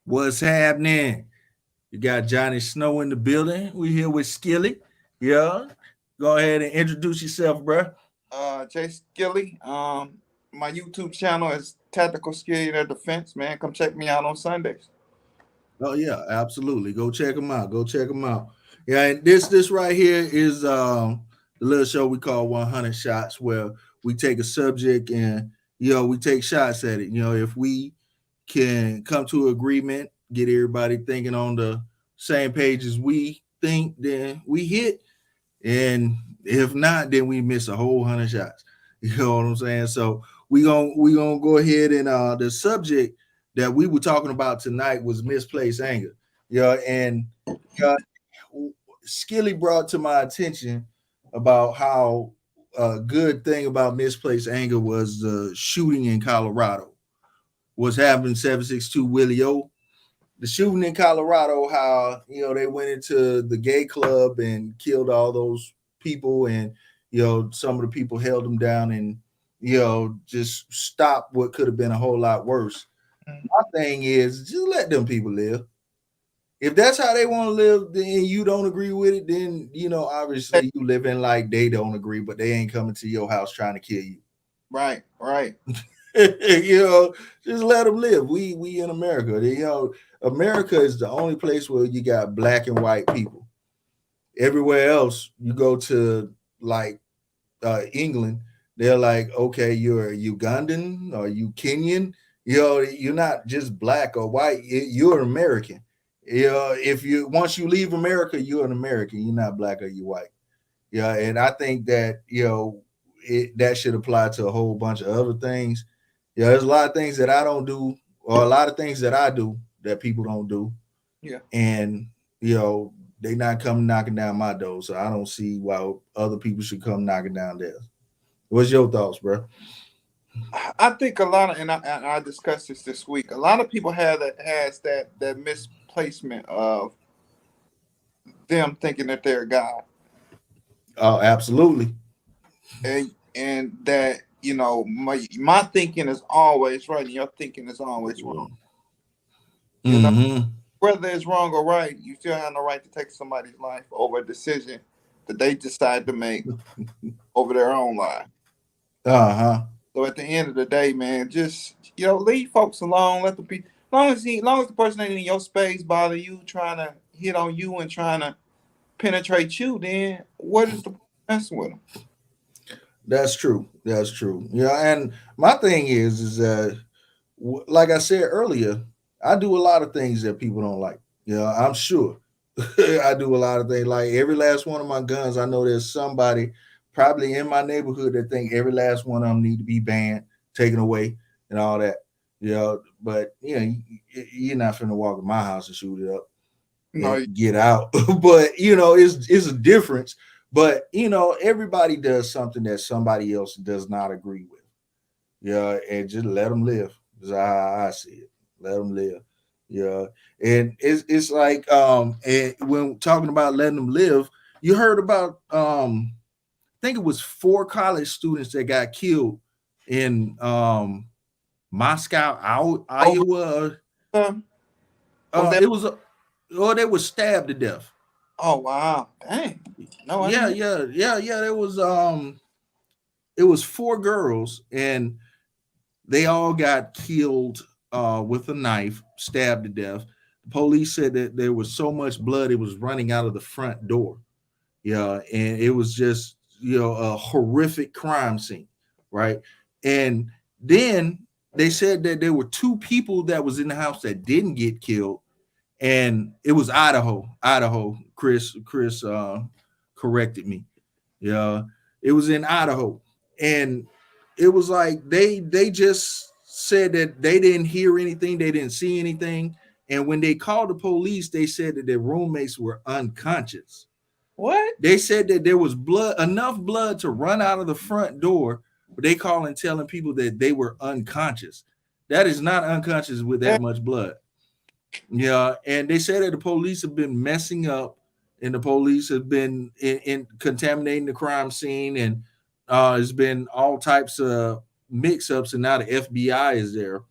What's happening? You got Johnny Snow in the building. We here with Skilly. Yeah. Go ahead and introduce yourself, bro. Jay Skilly. My YouTube channel is Tactical Skill Defense. Man, come check me out on Sundays. Oh yeah, absolutely. Go check them out. Go check them out. Yeah, and this right here is the little show we call 100 Shots, where we take a subject and we take shots at it. If we can come to agreement, get everybody thinking on the same page as we think, then we hit. And if not, then we miss a whole 100 shots. You know what I'm saying? So we gonna go ahead and the subject that we were talking about tonight was misplaced anger. And uh, Skilly brought to my attention about how a good thing about misplaced anger was the shooting in Colorado. What's happening 762 Willie O, the shooting in Colorado, how they went into the gay club and killed all those people, and some of the people held them down and just stopped what could have been a whole lot worse. My thing is just let them people live. If that's how they want to live, then you don't agree with it, then obviously you living like they don't agree, but they ain't coming to your house trying to kill you. Right, right. you know, just let them live. We in America. America is the only place where you got black and white people. Everywhere else, you go to like England, they're like, okay, you're a Ugandan or you Kenyan. You're not just black or white. You're an American. If you once you leave America, you're an American. You're not black or you white. Yeah, and I think that that should apply to a whole bunch of other things. Yeah, there's a lot of things that I don't do, or a lot of things that I do that people don't do, Yeah. and they not come knocking down my door, so I don't see why other people should come knocking down theirs. What's your thoughts, bro? I think a lot of, and I discussed this week. A lot of people have that misplacement of them thinking that they're God, Oh, absolutely. and that my thinking is always right, and your thinking is always wrong. You know, Mm-hmm. whether it's wrong or right, you still have no right to take somebody's life over a decision that they decide to make over their own life. Uh-huh. So at the end of the day, man, just leave folks alone. Let the people, long as the person ain't in your space bother you, trying to hit on you and trying to penetrate you, then what is the point of messing with them? That's true. That's true. And my thing is like I said earlier, I do a lot of things that people don't like. I'm sure. I do a lot of things. Like every last one of my guns, I know there's somebody probably in my neighborhood that think every last one of them need to be banned, taken away, and all that. But you're not finna walk in my house and shoot it up No, and get out. But it's a difference. But everybody does something that somebody else does not agree with. And just let them live. That's how I see it. Let them live. Yeah, and it's like and when talking about letting them live, you heard about I think it was 4 college students that got killed in Moscow, oh, Iowa. was that? It was or they were stabbed to death. Oh wow, dang! No, I Yeah, didn't. yeah, yeah, yeah. It was 4 girls, and they all got killed with a knife, stabbed to death. The police said that there was so much blood it was running out of the front door. Yeah, and it was just a horrific crime scene, right? And then they said that there were 2 people that was in the house that didn't get killed, and it was Idaho. Idaho. Chris corrected me. Yeah, it was in Idaho, and it was like they just said that they didn't hear anything, they didn't see anything, and when they called the police, they said that their roommates were unconscious. What? They said that there was enough blood to run out of the front door, but they calling telling people that they were unconscious. That is not unconscious with that much blood. Yeah, and they said that the police have been messing up, and the police have been in contaminating the crime scene, and there's been all types of mix-ups, and now the FBI is there.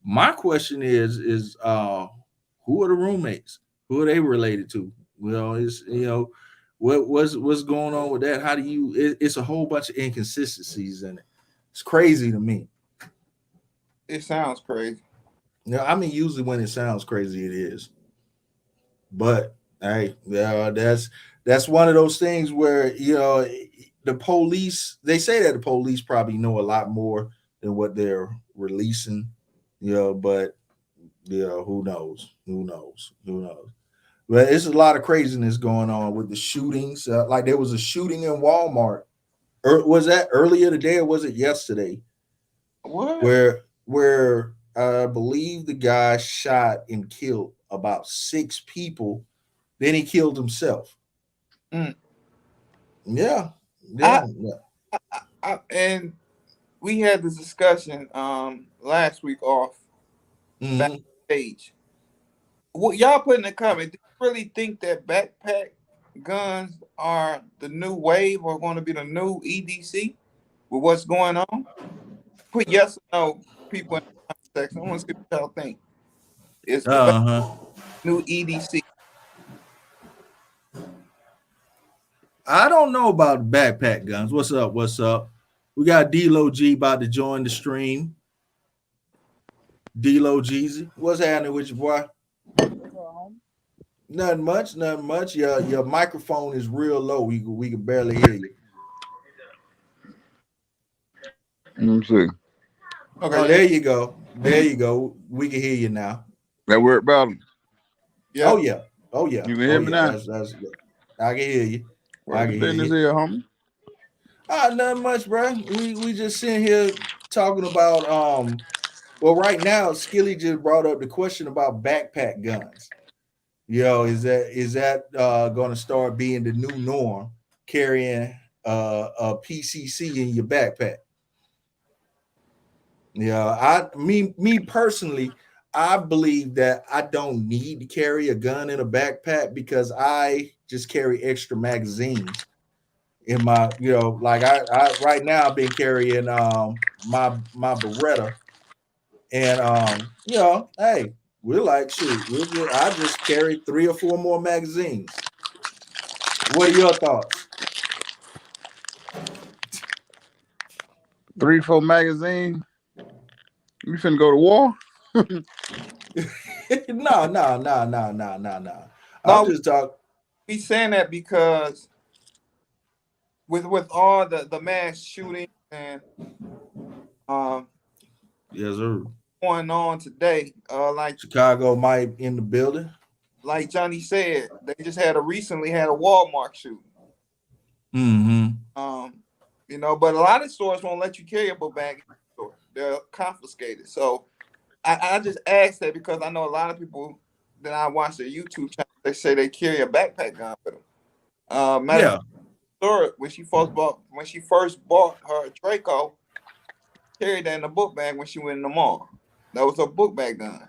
My question is who are the roommates? Who are they related to? It's what's going on with that? How do you? It's a whole bunch of inconsistencies in it. It's crazy to me. It sounds crazy. I mean, usually when it sounds crazy, it is. But hey, yeah, that's one of those things where the police. They say that the police probably know a lot more than what they're releasing. But who knows? Who knows? Who knows? But it's a lot of craziness going on with the shootings. Like there was a shooting in Walmart. Was that earlier today or was it yesterday? What? Where I believe the guy shot and killed about 6 people. Then he killed himself. Mm. Yeah, I, yeah, yeah. and we had this discussion last week off Mm-hmm. backstage. What y'all put in the comment? Do you really think that backpack guns are the new wave or going to be the new EDC with what's going on? Put yes or no, people in the comment section. I want to see what y'all think. Is the Uh huh. new EDC? I don't know about backpack guns. What's up? What's up? We got D-Lo G about to join the stream. D-Lo Jeezy. What's happening with you, boy? Nothing much, nothing much. Your microphone is real low. We can barely hear you. Let me see. Okay, Oh, there you go. There you go. We can hear you now. That word about them. Oh yeah. yeah. Oh yeah. You can Oh hear me yeah. now? That's good. I can hear you. I What's the can hear business you. here, homie? Nothing much, bro. We just sitting here talking about well, right now, Skilly just brought up the question about backpack guns. Is that going to start being the new norm, carrying a PCC in your backpack? Yeah, me personally, I believe that I don't need to carry a gun in a backpack because I just carry extra magazines in my, like I right now I've been carrying my Beretta. And hey, we're like, shoot, I just carry 3 or 4 more magazines. What are your thoughts? 3-4 magazine. You finna go to war? No, no, no, no, no, no, no. I'm No, just talking. we saying that because with all the mass shootings and um Yes, sir. going on today, Chicago might in the building. like Johnny said, they just recently had a Walmart shooting. Mm-hmm. Um, but a lot of stores won't let you carry a book bag in the store. They're confiscated. So I just asked that because I know a lot of people that I watch their YouTube channel, they say they carry a backpack gun with them. Matter of Yeah. fact, when she first bought her Draco, carried that in a book bag when she went in the mall. That was her book bag gun.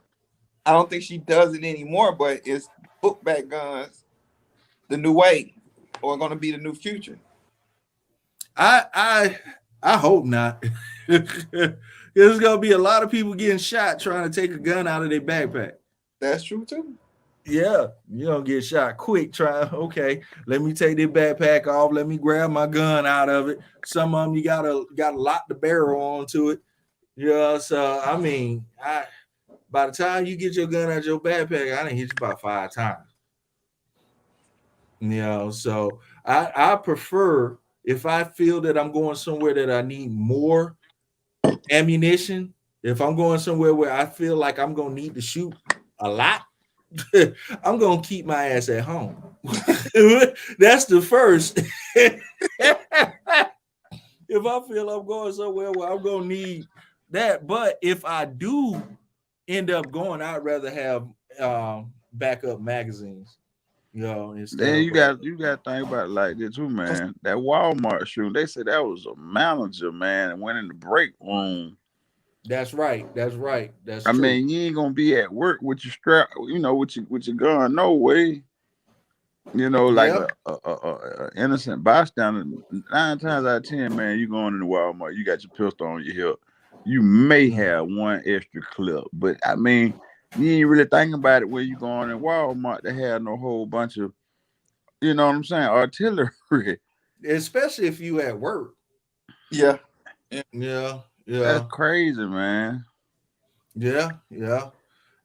I don't think she does it anymore, but it's book bag guns the new wave or going to be the new future. I hope not. There's gonna be a lot of people getting shot trying to take a gun out of their backpack. That's true too. Yeah, you don't get shot quick. Okay, let me take this backpack off. Let me grab my gun out of it. Some of them you gotta lock the barrel onto it. Yeah, so I mean, by the time you get your gun out of your backpack, I didn't hit you about 5 times. So I prefer if I feel that I'm going somewhere that I need more ammunition. If I'm going somewhere where I feel like I'm gonna need to shoot a lot, I'm gonna keep my ass at home. That's the first. If I feel I'm going somewhere where I'm gonna need that, but if I do end up going, I'd rather have backup magazines, instead Then of you got to think about it like this too, man. That Walmart shooting, they said that was a manager, man, and went in the break room. That's right. That's right. That's I true. mean, you ain't gonna be at work with your strap, with your gun. No way. Like Yeah. a innocent bystander. 9 times out of 10, man, you going into Walmart, you got your pistol on your hip. you may have one extra clip, but I mean, you ain't really thinking about it when you go on in Walmart. They have no whole bunch of, you know what I'm saying, artillery. Especially if you at work. Yeah. Yeah, That's yeah, crazy, man. yeah.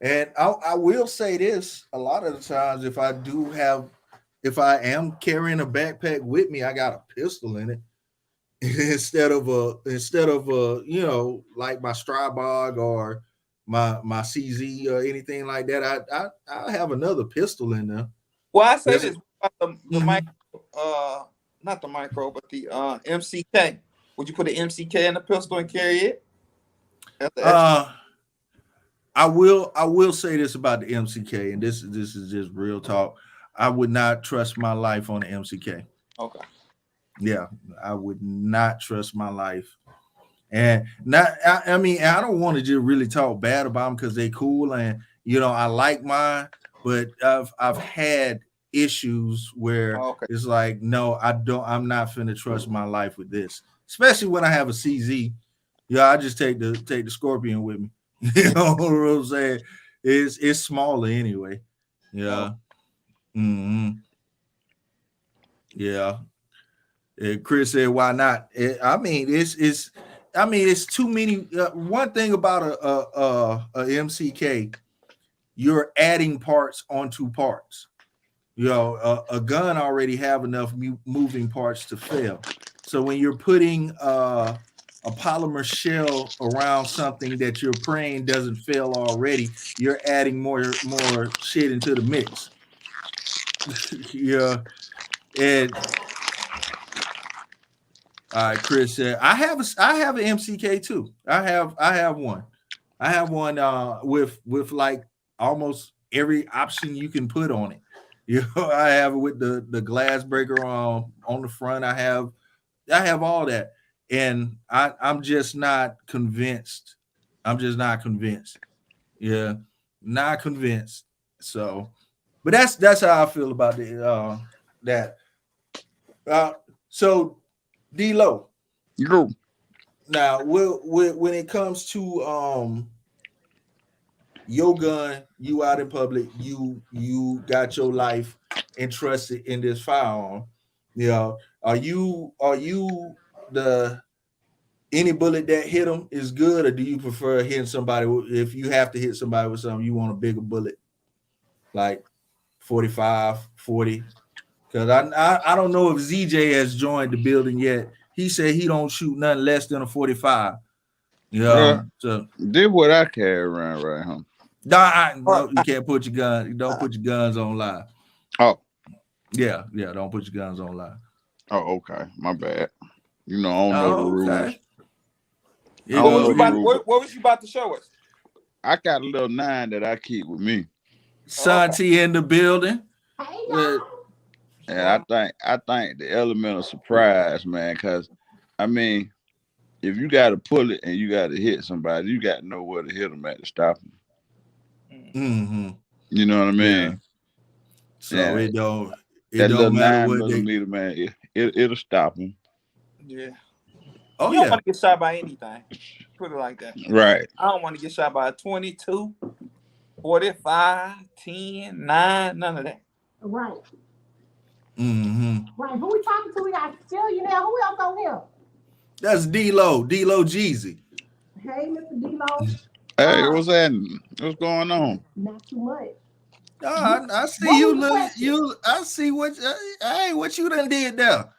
And I will say this: a lot of the times, if I am carrying a backpack with me, I got a pistol in it instead of like my Strybog or my CZ or anything like that. I have another pistol in there. Well, I say That's this about the mhm. micro, not the micro, but the MCK. Would you put the MCK in the pistol and carry it as the extra? uh I will say this about the MCK, and this is just real talk. I would not trust my life on the MCK. Okay. Yeah, I would not trust my life. And not, I mean, I don't want to just really talk bad about them because they cool and I like mine, but I've had issues where Okay. it's like, no, I'm not finna trust my life with this, especially when I have a CZ. Yeah, I just take the Scorpion with me. You Yeah. know what I'm saying? It's smaller anyway. Oh, Yeah. hmm Yeah. Chris said, "Why not?" I mean, it's too many. One thing about a MCK, you're adding parts onto parts. A gun already have enough moving parts to fail. So when you're putting a polymer shell around something that you're praying doesn't fail already, you're adding more shit into the mix. Yeah, and Chris said, I have an MCK too. I have one. I have one with like almost every option you can put on it. I have it with the glass breaker on the front. I have all that, and I'm just not convinced. I'm just not convinced. Yeah, not convinced. So, but that's how I feel about that. Uh, so D-Lo. You Now, when it comes to your gun, you out in public, you got your life entrusted in this firearm. Are you the any bullet that hit them is good, or do you prefer hitting somebody if you have to hit somebody with something, you want a bigger bullet, like 45, 40? Because I don't know if ZJ has joined the building yet. He said he don't shoot nothing less than a 45. uh, So did what I carry around right home. no, you can't put your gun. You don't put your guns on live. Oh, Yeah, don't put your guns on live. oh, okay. My bad. You know, I don't know the Oh, rules. okay. I Here What don't was go know you the about? here. rules. What was you about to show us? I got a little 9 that I keep with me. Okay. Santi in the building. Hey Uh, y'all. And I think the element of surprise, man, because I mean, if you got to pull it and you got to hit somebody, you got to know where to hit them at to stop them. mm-hmm. You know what I Yeah. mean? So Yeah, it that don't little matter nine what they. millimeter, man, it'll stop them. Yeah. Oh You don't yeah. want to get shot by anything. Put it like that. Right. I don't want to get shot by a 22, 45, 10, 9, none of that. Right. Mm-hmm. Right. Who we talking to? We got still you there. Who else on here? That's D-Lo Jeezy. Hey, Mr. D-Lo. Hey, what's happening? What's going on? Not too much. I see What you. was the question? I see what you done did there.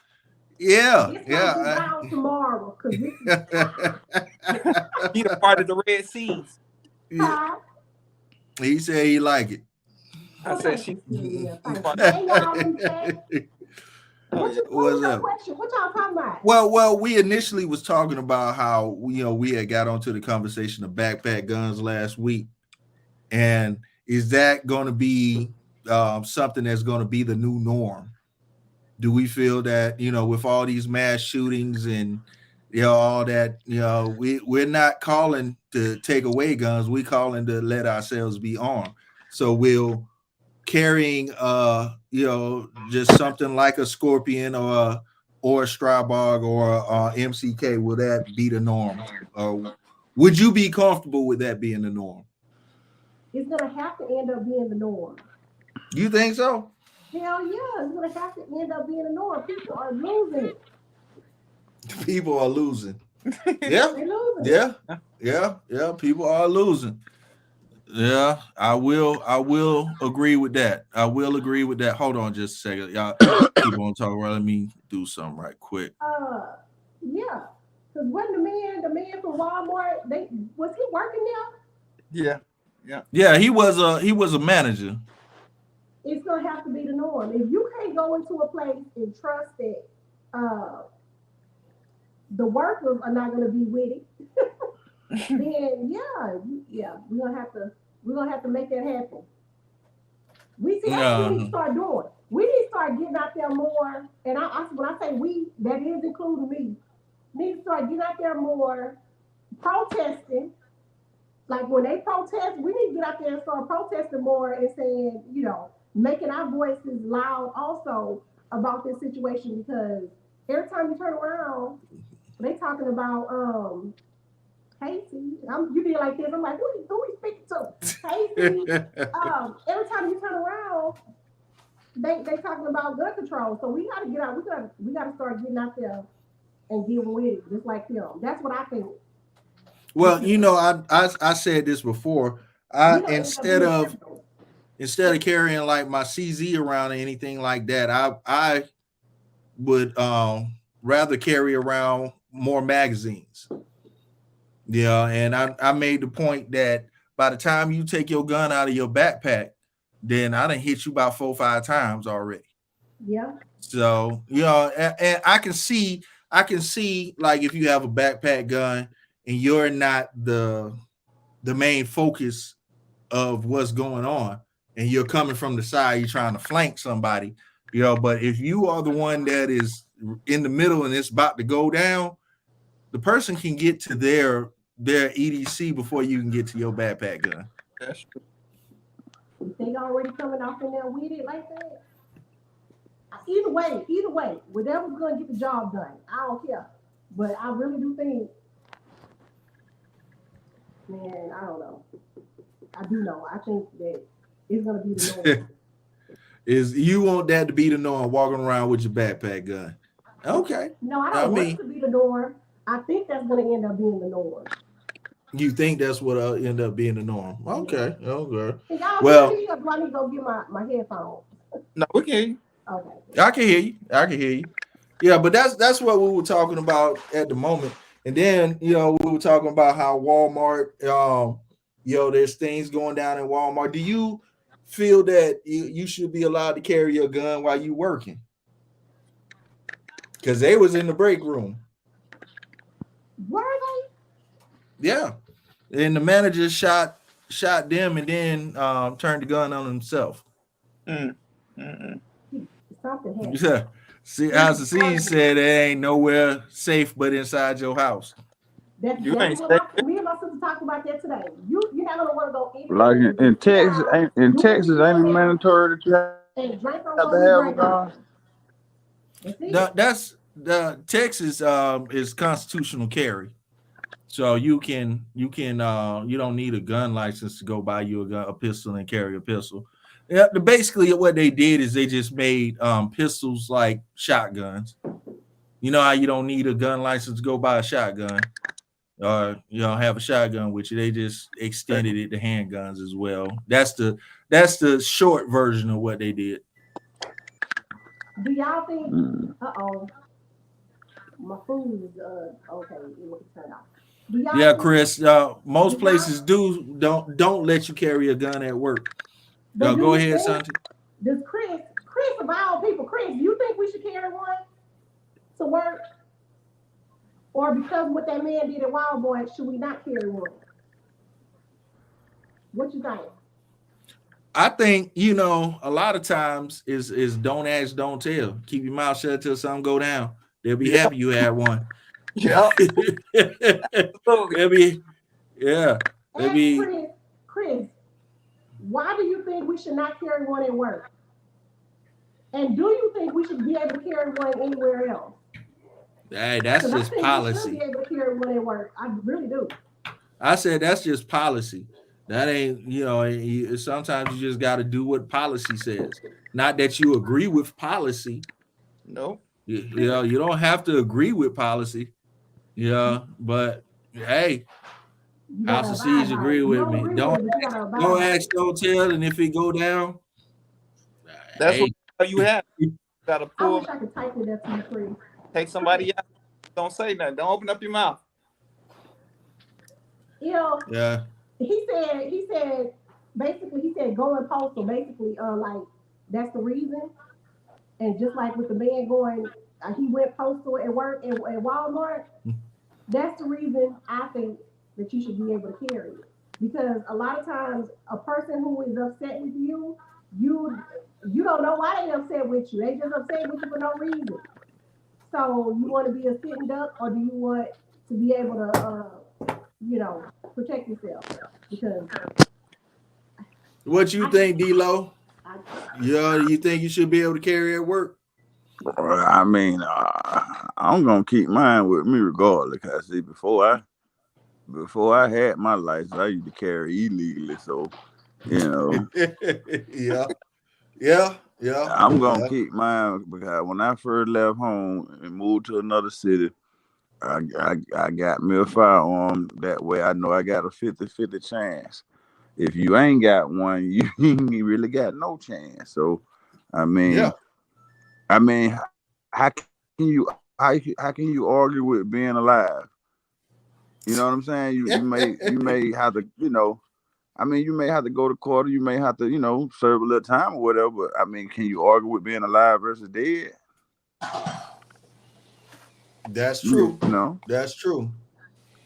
Yeah, It's gonna be yeah. wild tomorrow because this is He the part of the Red Seas. Yeah. high. He said he like it. I said Okay. she. Yeah, thank part you. of- Hey y'all in chat. Oh What yeah. you what was What's your up? question? What y'all talking about? Well, we initially was talking about how we had got onto the conversation of backpack guns last week, and is that going to be something that's going to be the new norm? Do we feel that with all these mass shootings and all that, we're not calling to take away guns, we calling to let ourselves be armed. So we'll carrying just something like a Scorpion or a Strybog or MCK, will that be the norm? Would you be comfortable with that being the norm? It's gonna have to end up being the norm. You think so? Hell yeah, it's gonna have to end up being the norm. People are losing it. People are losing. Yeah, They're losing it. yeah, yeah. People are losing. Yeah, I will agree with that. I will agree with that. Hold on just a second. Y'all keep on talking. Let me do something right quick. Yeah. Because wasn't the man from Walmart, was he working there? Yeah. Yeah, he was a manager. It's gonna have to be the norm. If you can't go into a place and trust that uh the workers are not gonna be with it, then yeah, we're gonna have to make that happen. We see that's what we need to start doing. We need to start getting out there more. And when I say we, that is including me. Need to start getting out there more, protesting. Like when they protest, we need to get out there and start protesting more and saying, making our voices loud also about this situation because every time you turn around, they talking about Casey. You be like this. I'm like, who we speaking to? Casey. Every time you turn around, they talking about gun control. So we gotta get out. We gotta start getting out there and getting with it, just like them. That's what I think. Well, I said this before. Instead of carrying like my CZ around or anything like that, I would rather carry around more magazines. Yeah, and I made the point that by the time you take your gun out of your backpack, then I done hit you about 4 or 5 times already. Yeah. So, and I can see like if you have a backpack gun and you're not the main focus of what's going on and you're coming from the side, you're trying to flank somebody, but if you are the one that is in the middle and it's about to go down, the person can get to their EDC before you can get to your backpack gun. That's true. If they already coming off in there with it like that, either way, whatever's gonna get the job done, I don't care. But I really do think, man, I don't know. I do know. I think that it's gonna be the norm. Is you want that to be the norm, walking around with your backpack gun? Okay. No, I don't want it to be the norm. I think that's gonna end up being the norm. You think that's what'll end up being the norm? Okay. Yeah. Okay. Well, do I need to go get my headphones? No, we can hear you. Okay. I can hear you. Yeah, but that's what we were talking about at the moment. And then, we were talking about how Walmart, there's things going down in Walmart. Do you feel that you should be allowed to carry your gun while you working? Because they was in the break room. Were they? Yeah. And the manager shot them and then turned the gun on himself. Something happened. Yeah. See, as the scene said, there ain't nowhere safe but inside your house. Me and my sister talked about that today. You're not gonna want to go anywhere. Like in Texas, ain't it mandatory that you have to have a gun? That's the Texas is constitutional carry. So you don't need a gun license to go buy you a pistol and carry a pistol. Yeah, basically what they did is they just made pistols like shotguns. You know how you don't need a gun license to go buy a shotgun, or have a shotgun with you. They just extended it to handguns as well. That's the short version of what they did. Do y'all think? My food is okay. It turned off. Yeah, Chris. Most places don't let you carry a gun at work. Go ahead, Santi. Does Chris of all people, Chris, you think we should carry one to work? Or because what that man did at Wild Boy, should we not carry one? What you think? I think, a lot of times is don't ask, don't tell. Keep your mouth shut till something go down. They'll be happy you had one. Yeah. Chris, why do you think we should not carry one at work? And do you think we should be able to carry one anywhere else? Hey, that's just policy. We should be able to carry one at work. I really do. I said that's just policy. That ain't, sometimes you just got to do what policy says. Not that you agree with policy. No. You don't have to agree with policy. Yeah, but hey, You House gotta of abide Siege by it. agree You with don't me. agree with it, but you gotta abide Don't by ask, it. don't tell, and if it go down, That's what hey, you have. You gotta I pull, wish I could type it up to you, Chris. take somebody out. Don't say nothing. Don't open up your mouth. You know, yeah, he said basically he said going postal basically like that's the reason. And just like with the man going, he went postal at work at Walmart. That's the reason I think that you should be able to carry it. Because a lot of times a person who is upset with you, you you don't know why they upset with you. They just upset with you for no reason. So you want to be a sitting duck, or do you want to be able to, protect yourself? Because what you I, think, D-Lo? I, Yeah, you think you should be able to carry at work? I mean, I'm gonna keep mine with me regardless. Cause see, before I had my license, I used to carry illegally. So you know, Yeah, yeah, yeah, I'm gonna yeah. keep mine because when I first left home and moved to another city, I got me a firearm. That way, I know I got a 50-50 chance. If you ain't got one, you ain't really got no chance. So, I Yeah. mean, I mean, how can you argue with being alive? You know what I'm saying? You may have to, I mean, you may have to go to court, or you may have to, serve a little time or whatever. But I mean, can you argue with being alive versus dead? That's You true. know, That's true.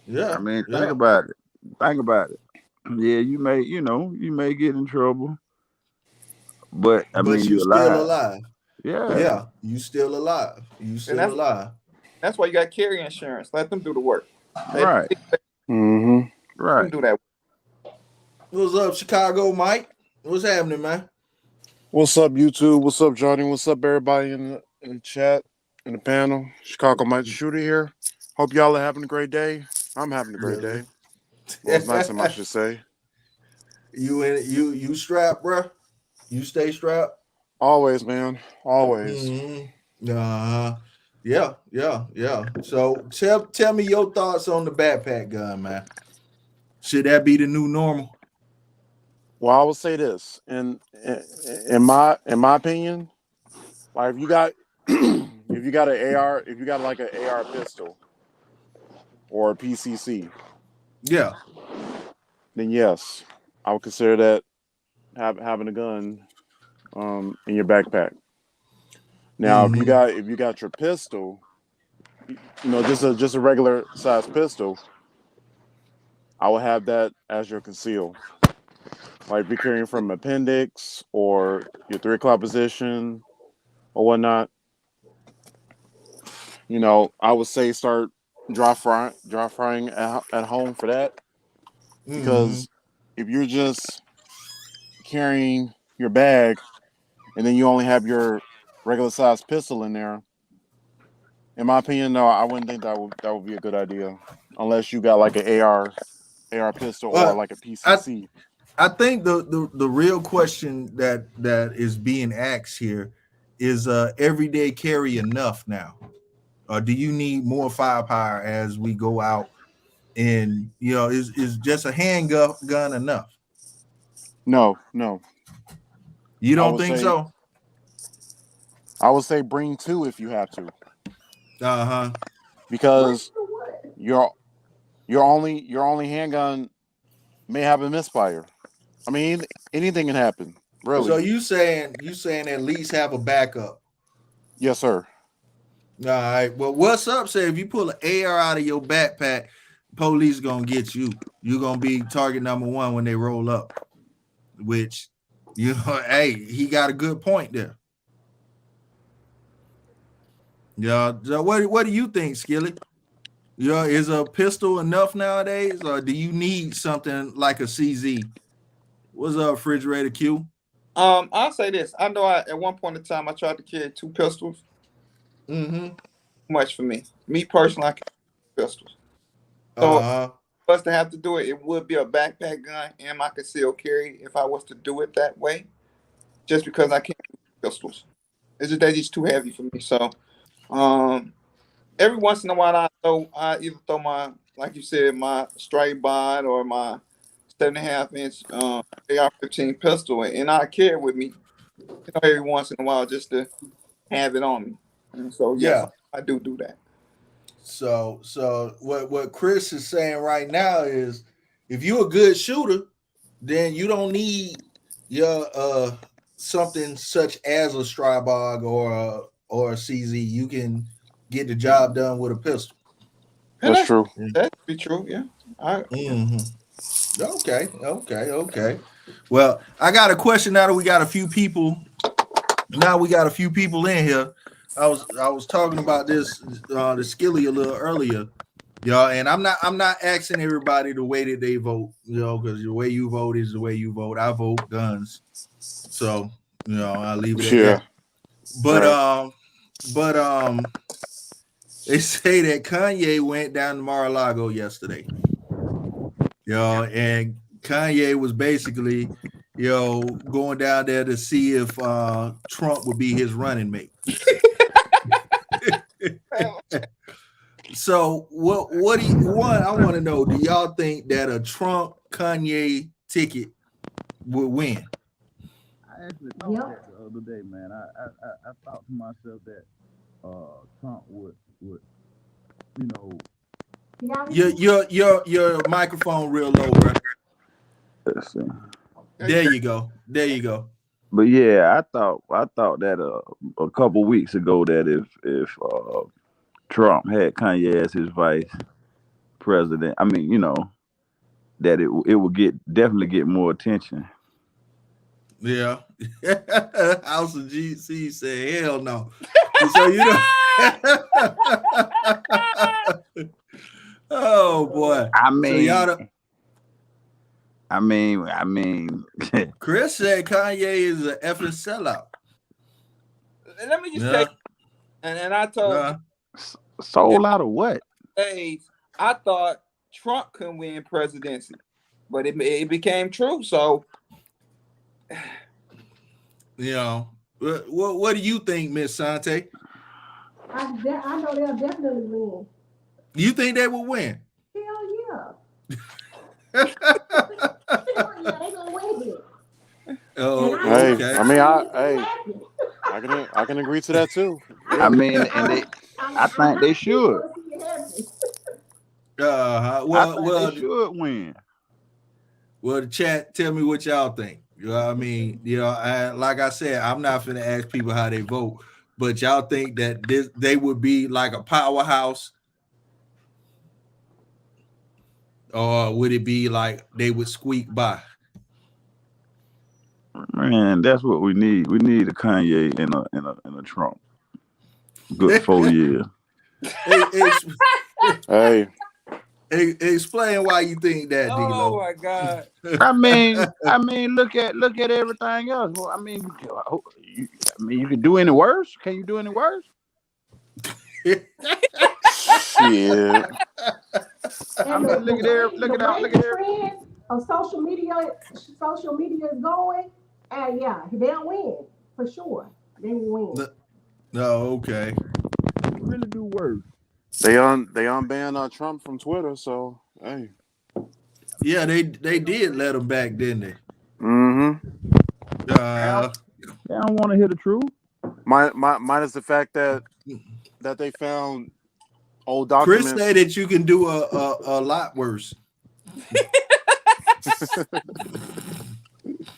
I Yeah, mean, think yeah. about it. Think about it. Yeah, you may get in trouble, but I But mean, you you're still alive. alive. Yeah, Yeah, you still alive. You And still alive. that's why you got carry insurance. Let them do the work. Let right, Mm-hmm. them right. do that. What's up, Chicago, Mike? What's happening, man? What's up, YouTube? What's up, Johnny? What's up, everybody in the chat, in the panel? Chicago Mike the Shooter here. Hope y'all are having a great day. I'm having a great Yes, day. Well, it's nighttime, I should say. you strapped, bro? You stay strapped? Always, man. Always. Uh-huh. Yeah, yeah, yeah. So tell me your thoughts on the backpack gun, man. Should that be the new normal? Well, I will say this, in my opinion, like if you got if you got an AR, if you got like an AR pistol or a PCC, Yeah. then yes, I would consider that having a gun in your backpack. Now, if you Mm-hmm. got if you got your pistol, just a regular size pistol, I would have that as your conceal. Like if you're carrying from appendix or your 3 o'clock position or whatnot, I would say start dry frying at home for that. Mm-hmm. Because if you're just carrying your bag and then you only have your regular size pistol in there, in my opinion, no, I wouldn't think that would be a good idea unless you got like an AR pistol or Well, like a I PCC. I think the real question that is being asked here is everyday carry enough now? Or do you need more firepower as we go out? And is just a handgun gun enough? No, no. You I don't would think say so? I would say bring two if you have to, Uh-huh. bring because to what? your only handgun may have a misfire. I mean, anything can happen. So Really. you saying at least have a backup. Yes, sir. All right. Well, what's up? Say if you pull an AR out of your backpack, police gonna get you. You're gonna be target number one when they roll up. Which, hey, he got a good point there. Yeah. So what do you think, Skilly? Is a pistol enough nowadays, or do you need something like a CZ? What's up, refrigerator Q? I'll say this. I know at one point in time I tried to carry 2 pistols. Mm-hmm. Too much for me. Me personally, I carry 2 pistols. So Uh-huh. us to have to do it, it would be a backpack gun and my concealed carry if I was to do it that way. Just because I can't do pistols, it's just they're just too heavy for me. So, every once in a while, I either throw my, like you said, my straight bod or my 7.5 inch AR-15 pistol, and I carry it with me, every once in a while just to have it on me. And so yes, Yeah. I do that. So what Chris is saying right now is, if you're a good shooter, then you don't need your something such as a Strybog or a CZ. You can get the job done with a pistol. And That's true. that could be true. Yeah. Mm-hmm. Okay. Well, I got a question now that we got a few people. Now we got a few people in here. I was talking about this the skilly a little earlier, y'all, and I'm not asking everybody the way that they vote, because the way you vote is the way you vote. I vote guns, so I'll leave it at Yeah. that. But Right. they say that Kanye went down to Mar-a-Lago yesterday, and Kanye was basically, going down there to see if Trump would be his running mate. So what do you I want to know, do y'all think that a Trump Kanye ticket would win? I actually thought that the other day, man. I thought to myself that Trump would Your microphone real low, bro. let's see. There you go. But yeah, I thought that a couple weeks ago that if Trump had Kanye as his vice president, I mean, that it would definitely get more attention. Yeah. House of GC said hell no. So oh boy. I mean, so y'all I mean, Chris said Kanye is an effing sellout. Let me just say, and I told sold out of what? days, I thought Trump couldn't win presidency, but it became true. So, what do you think, Miss Sante? I know they'll definitely win. You think they will win? Hell yeah. Hell yeah, they gonna win it. Oh, okay. I mean, I can agree to that too. I mean, and I think they should. Well, they should win. Well, the chat, tell me what y'all think. I mean, like I said, I'm not finna ask people how they vote, but y'all think that they would be like a powerhouse, or would it be like they would squeak by? Man, that's what we need. We need a Kanye and a Trump. Good 4 years. Hey. Explain why you think that, D-Lo. Oh my God. I mean, look at everything else. Well, I mean, you can do any worse? Can you do any worse? Shit. I mean, look at the trend of social media is going, and yeah, they'll win for sure. They will win. No, okay. Really do worse. They unbanned Trump from Twitter, so hey. Yeah, they did let him back, didn't they? Mm-hmm. They don't want to hear the truth. Minus the fact that they found old documents. Chris said that you can do a lot worse.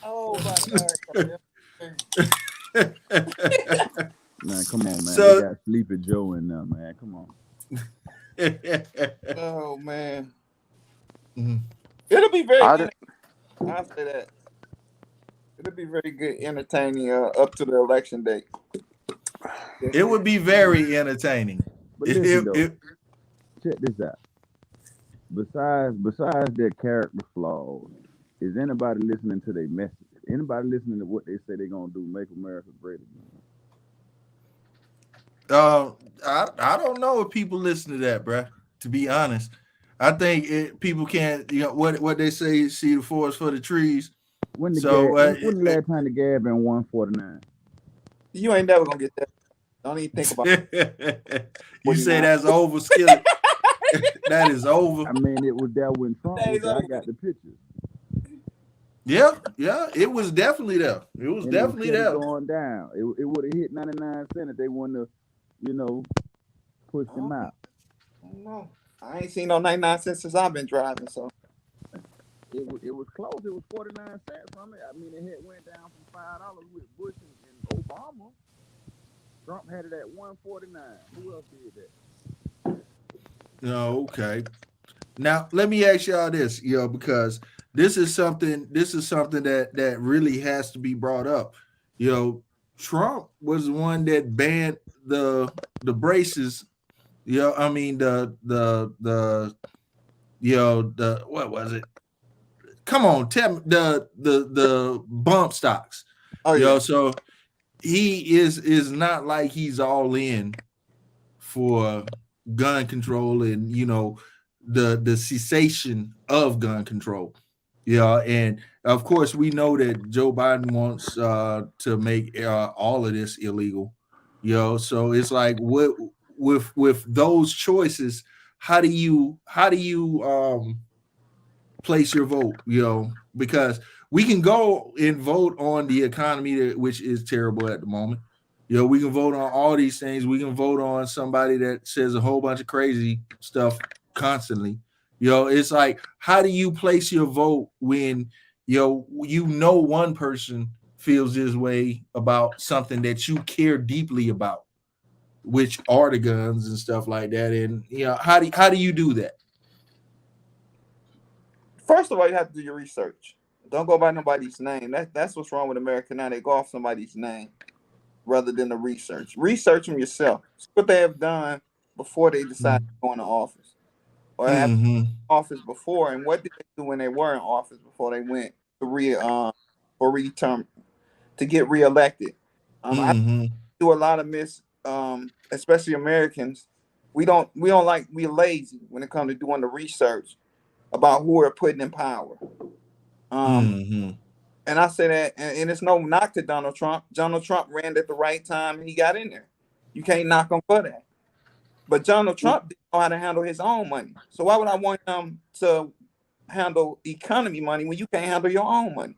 Oh my God. Man, come on, man. They got Sleepy Joe in there, man. Come on. Oh man. Mm-hmm. It'll be very I'll say that. It'll be very good, entertaining up to the election date. It would be very entertaining. But listen, check this out. Besides their character flaws, is anybody listening to their message? Anybody listening to what they say they're gonna do? Make America great again? I don't know if people listen to that, bruh. To be honest, I think people can't, what they say, see the forest for the trees. When the gas, So when the last time the gas been 149? You ain't never gonna get that. Don't even think about you say 49. that's over, Skillet. That is over. I mean, it was there when Trump was Days there. I over. got the pictures, Yeah, it was definitely there. It was and it was definitely steady there. going down. It would have hit 99 cents if they wouldn't have, you know, pushed him out. I don't know. I ain't seen no 99 cents since I've been driving. So It was close. It was 49 cents from it. I mean, it had went down from $5 with Bush and Obama. Trump had it at 149. Who else did that? Okay. Now let me ask y'all this, because this is something that really has to be brought up. Trump was the one that banned the braces. I mean the what was it? Come on, tell me the bump stocks. oh yeah. So he is not like he's all in for gun control and the cessation of gun control. And of course we know that Joe Biden wants to make all of this illegal. So it's like, what with those choices, how do you place your vote? Because we can go and vote on the economy, which is terrible at the moment. We can vote on all these things. We can vote on somebody that says a whole bunch of crazy stuff constantly. It's like, how do you place your vote when one person feels this way about something that you care deeply about, which are the guns and stuff like that? And how do you do that? First of all, you have to do your research. Don't go by nobody's name. That's what's wrong with America now. They go off somebody's name rather than the research. Research them yourself. See what they have done before they decide to go into office, or have office before, and what did they do when they were in office before they went to for reterm to get reelected. I do a lot of especially Americans. We're lazy when it comes to doing the research about who we're putting in power. And I say that, and it's no knock to Donald Trump. Donald Trump ran at the right time and he got in there. You can't knock him for that. But Donald Trump didn't know how to handle his own money. So why would I want him to handle economy money when you can't handle your own money?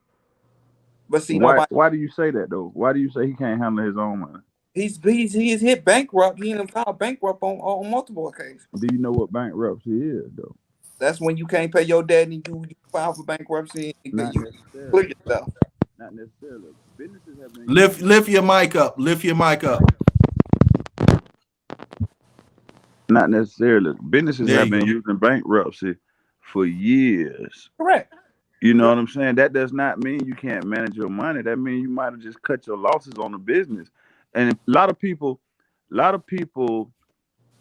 But see, Why do you say that though? Why do you say he can't handle his own money? He's hit bankrupt. He ended up filed bankrupt on multiple occasions. Do you know what bankruptcy is though? That's when you can't pay your debt and you file for bankruptcy and Not you necessarily. clear yourself. Not necessarily. Businesses have been Lift your mic up. Lift your mic up. Not necessarily. Businesses There have you been go. using bankruptcy for years. Correct. You know what I'm saying? That does not mean you can't manage your money. That means you might have just cut your losses on the business. And a lot of people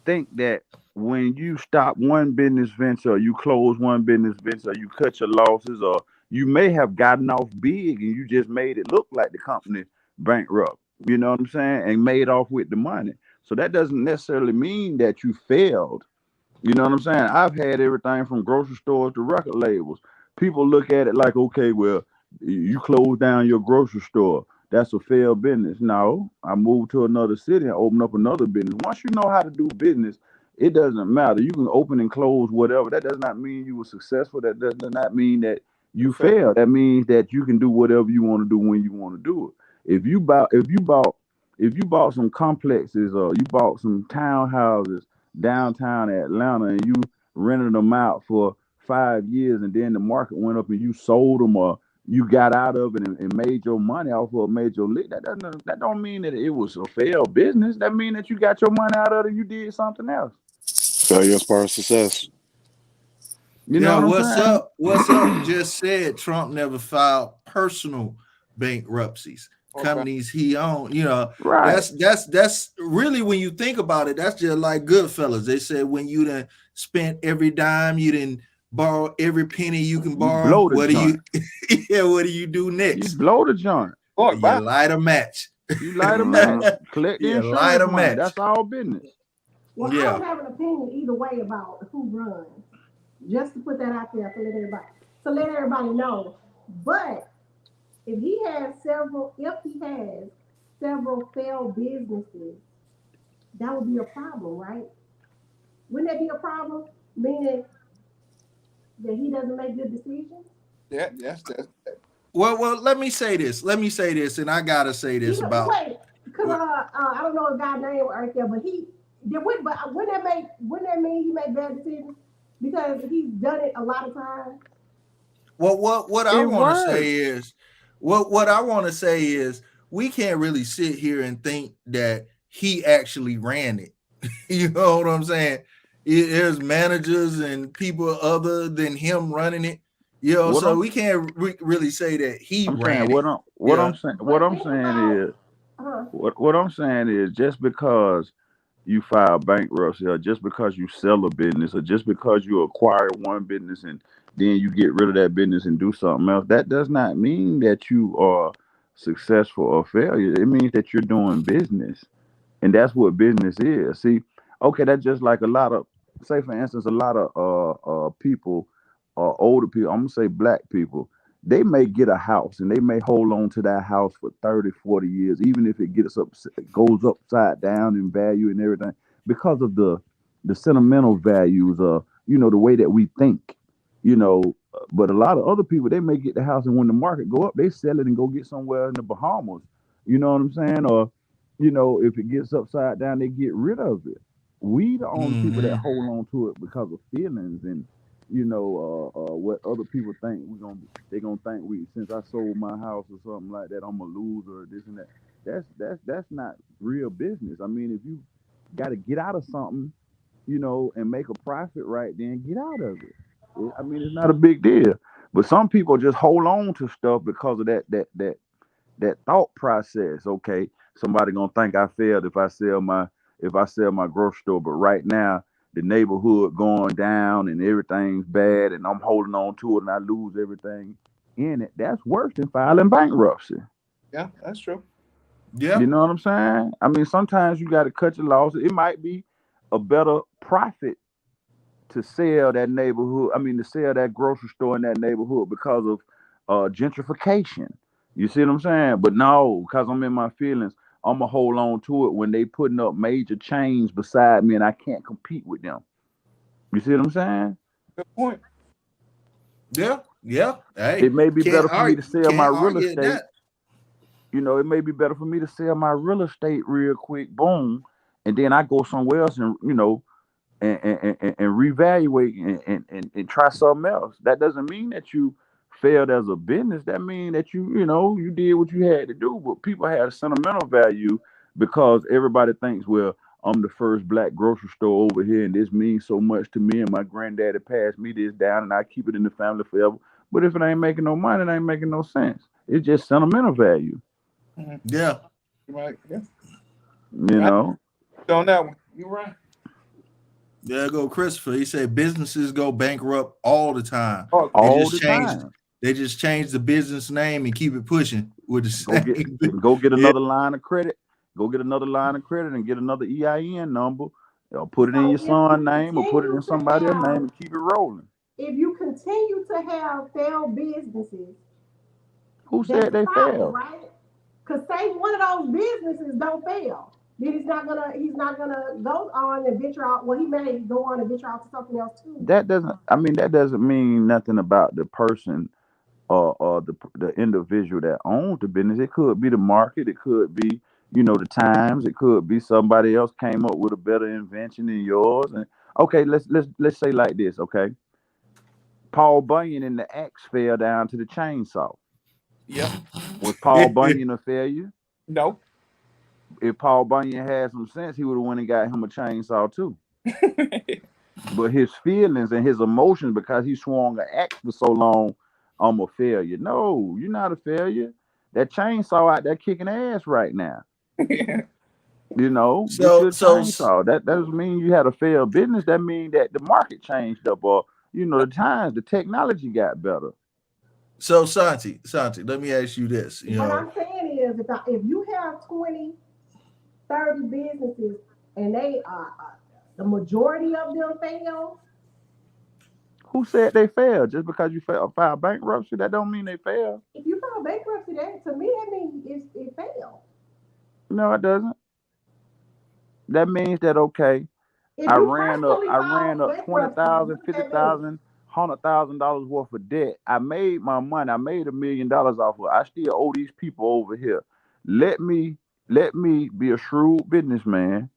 think that when you stop one business venture, or you close one business venture, you cut your losses, or you may have gotten off big and you just made it look like the company bankrupt. You know what I'm saying? And made off with the money. So that doesn't necessarily mean that you failed. You know what I'm saying? I've had everything from grocery stores to record labels. People look at it like, okay, well, you close down your grocery store. That's a failed business. No, I moved to another city and opened up another business. Once you know how to do business, it doesn't matter. You can open and close whatever. That does not mean you were successful. That does not mean that you failed. That means that you can do whatever you want to do when you want to do it. If you bought some complexes or you bought some townhouses downtown Atlanta and you rented them out for 5 years and then the market went up and you sold them, or you got out of it and made your money off of a major league, that don't mean that it was a failed business. That mean that you got your money out of it and you did something else. Failure is part of success. You know what I'm What's saying? up? What's up? Just said Trump never filed personal bankruptcies. Companies he owned, Right. that's really, when you think about it, that's just like Goodfellas. They said when you done spent every dime, you didn't borrow every penny you can borrow. Blow the What do joint. what do you do next? You blow the joint. You light a match. You light a match. Collect the You light insurance a money. match. That's all business. Well, I don't have an opinion either way about who runs. Just to put that out there to let everybody know. But if he has several failed businesses, that would be a problem, right? Wouldn't that be a problem? Meaning that he doesn't make good decisions? That's Well, let me say this. Let me say this, and I gotta say this Even about. wait, because I don't know the guy's name right there, but he did. But wouldn't that mean he made bad decisions because he's done it a lot of times? Well, what I It want to works. say is, what I want to say is, we can't really sit here and think that he actually ran it. You know what I'm saying? There's managers and people other than him running it. You know, What so I'm we can't really say that he I'm saying ran it. Yeah. what But I'm think saying about, is uh, what I'm saying is just because you file bankruptcy or just because you sell a business or just because you acquire one business and then you get rid of that business and do something else, that does not mean that you are successful or failure. It means that you're doing business. And that's what business is. See, okay, that's just like a lot of, say for instance, a lot of people, older people, I'm gonna say black people, they may get a house and they may hold on to that house for 30, 40 years, even if it gets up goes upside down in value and everything, because of the sentimental values, the way that we think, you know. But a lot of other people, they may get the house and when the market go up, they sell it and go get somewhere in the Bahamas. You know what I'm saying? Or if it gets upside down, they get rid of it. We the only people that Hmm. hold on to it because of feelings and what other people think they gonna think we since I sold my house or something like that I'm a loser or this and that. That's not real business. I mean, if you got to get out of something, and make a profit, right? Then get out of it. I mean, it's not a big deal. But some people just hold on to stuff because of that thought process. Okay, somebody gonna think I failed if I sell my grocery store, but right now the neighborhood going down and everything's bad, and I'm holding on to it and I lose everything in it. That's worse than filing bankruptcy. yeah, that's true. Yeah. You know what I'm saying? I mean, sometimes you got to cut your losses. It might be a better profit to sell that neighborhood. I mean, to sell that grocery store in that neighborhood because of gentrification. You see what I'm saying? But no, because I'm in my feelings, I'm gonna hold on to it when they putting up major chains beside me and I can't compete with them. You see what I'm saying? Good point. Yeah. Yeah. Hey, It may be better for me to sell my can't real argue at estate. that. It may be better for me to sell my real estate real quick, boom, and then I go somewhere else and reevaluate and try something else. That doesn't mean that you failed as a business. That means that you did what you had to do. But people have sentimental value because everybody thinks, well, I'm the first black grocery store over here, and this means so much to me. And my granddaddy passed me this down, and I keep it in the family forever. But if it ain't making no money, it ain't making no sense. It's just sentimental value, Mhm. Yeah. You right. Yeah. you Right know. on that one. You're right. There go Christopher. He said businesses go bankrupt all the time. Oh, They All just the changed. time. They just changed the business name and keep it pushing with the Go get same. go get Yeah. another line of credit. Go get another line of credit and get another EIN number. Or put it in your so if son's you name or put it in continue to somebody else's name have and keep it rolling. if you continue to have failed businesses, Who that's said the they problem, failed? right? Because say one of those businesses don't fail, then he's not gonna go on and venture out. Well, he may go on and venture out to something else too. That doesn't mean nothing about the person or the individual that owns the business. It could be the market, it could be, the times, it could be somebody else came up with a better invention than yours. And okay, let's say like this, okay. Paul Bunyan and the axe fell down to the chainsaw. yep. Was Paul Bunyan a failure? No. If Paul Bunyan had some sense, he would have went and got him a chainsaw too. But his feelings and his emotions, because he swung an axe for so long, I'm a failure. No, you're not a failure. That chainsaw out there kicking ass right now. Get you so a so chainsaw. That doesn't mean you had a failed business. That means that the market changed up, or the times, the technology got better. Santi, let me ask you this. What I'm saying is, if you have 20, 30 businesses and they the majority of them fail, Who said they failed? Just because you file bankruptcy, that don't mean they failed. If you file bankruptcy, that to me that means it failed. No, it doesn't. That means that okay, If you I personally ran file up bankruptcy, what does that mean? $20,000 worth of debt. I made my money. I made $1 million off of it. I still owe these people over here. Let me be a shrewd businessman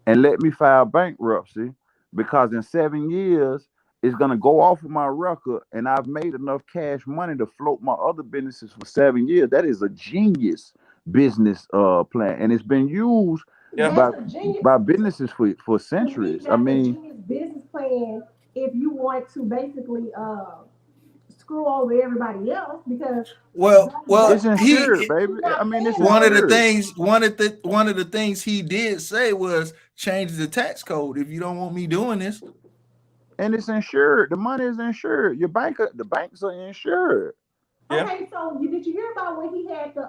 and let me file bankruptcy because in 7 years it's gonna go off of my record and I've made enough cash money to float my other businesses for 7 years. That is a genius business plan, and it's been used Yeah. by That's a genius. businesses for To me, centuries. I that's a mean, genius business plan if you want to basically screw over everybody else because it's insured, He baby. you're I not mean, it's paying one all of the insured, things one of the things he did say was change the tax code if you don't want me doing this. and it's insured. The money is insured. The banks are insured. Yeah. Okay, so did you hear about when he had the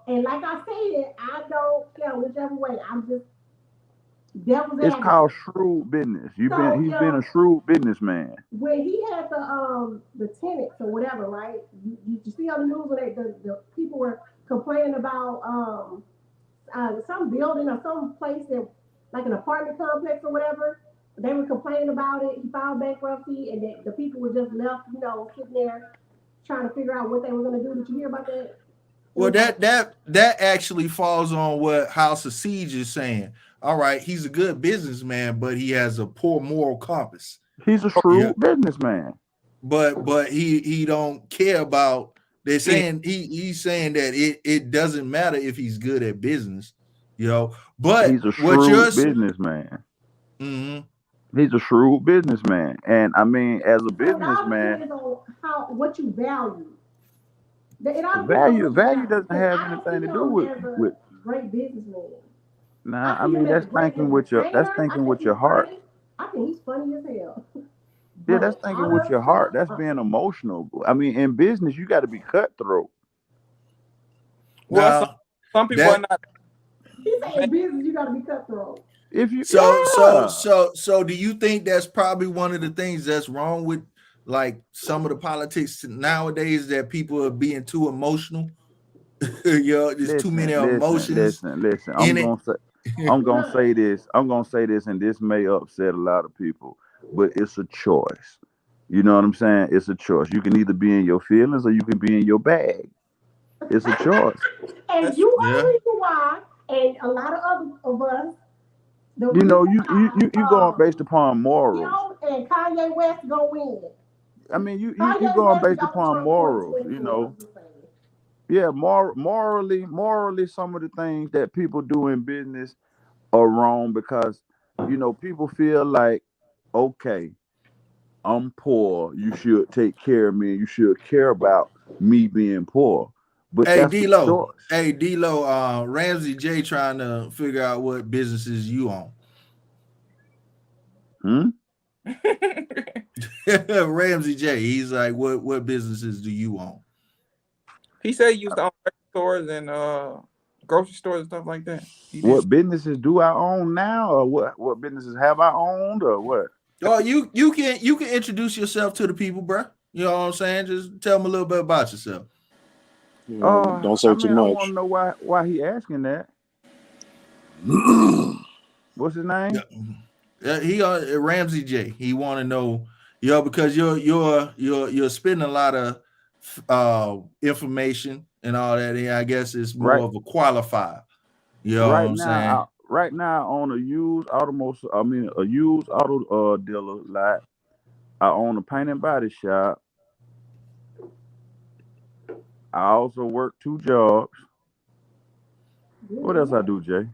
and like I said, I don't care whichever way. I'm just devil's It's called advocate. shrewd business. So He's been a shrewd businessman. when he had the tenants or whatever, right? You see on the news when the people were complaining about some building or some place that like an apartment complex or whatever. They were complaining about it. He filed bankruptcy, and the people were just left, sitting there trying to figure out what they were going to do. Did you hear about that? It Well, was like, that actually falls on what House of Siege is saying. All right, he's a good businessman, but he has a poor moral compass. He's a Yeah, shrewd businessman. but he don't care about. They're Any- saying he's saying that it doesn't matter if he's good at business, He's But a what you're shrewd businessman. mhm. He's a shrewd businessman. And I mean, as a so it all businessman, depends on what you value. It all depends on what you value value. doesn't Because have I don't see anything to do him with as a with great businessman. nah, I I see him mean as a great that's entertainer. I thinking think with he's your heart. funny. I think he's funny as hell. Yeah, that's But thinking all with that your heart. stuff, That's being emotional. I mean, in business, you got to be cutthroat. Well, Now some people are that not. he said in business you got to be cutthroat. If you, yeah, so do you think that's probably one of the things that's wrong with like some of the politics nowadays that people are being too emotional? There's too many emotions listen. in it. I'm gonna say this, and this may upset a lot of people, but it's a choice. You know what I'm saying? It's a choice. You can either be in your feelings or you can be in your bag. It's a choice. And That's you true. are the Yeah. reason why, and a lot of other of us, the You reason know, why, you going based upon morals. him and Kanye West go win. I mean, you Kanye going West based Donald upon Trump morals. You 2024. know, I'm just saying. yeah, morally, some of the things that people do in business are wrong because people feel like, okay, I'm poor. You should take care of me. You should care about me being poor. But Hey that's a D-Lo. choice. Hey D-Lo, Ramsey J trying to figure out what businesses you own. Hmm? Ramsey J, he's like, what businesses do you own? He said he used to own stores and grocery stores and stuff like that. He did. What businesses do I own now, or what businesses have I owned, or what? Oh, you can introduce yourself to the people, bro. You know what I'm saying? Just tell them a little bit about yourself. Don't I say too mean, I want much. to know why he asking that. What's his name? He Ramsey J. He want to know, because you're spending a lot of information and all that. And I guess it's Right, more of a qualifier. You know what I'm saying? right now, I own a used automotive. I mean, a used auto dealer lot. I own a paint and body shop. I also work 2 jobs. What else I do, Jay?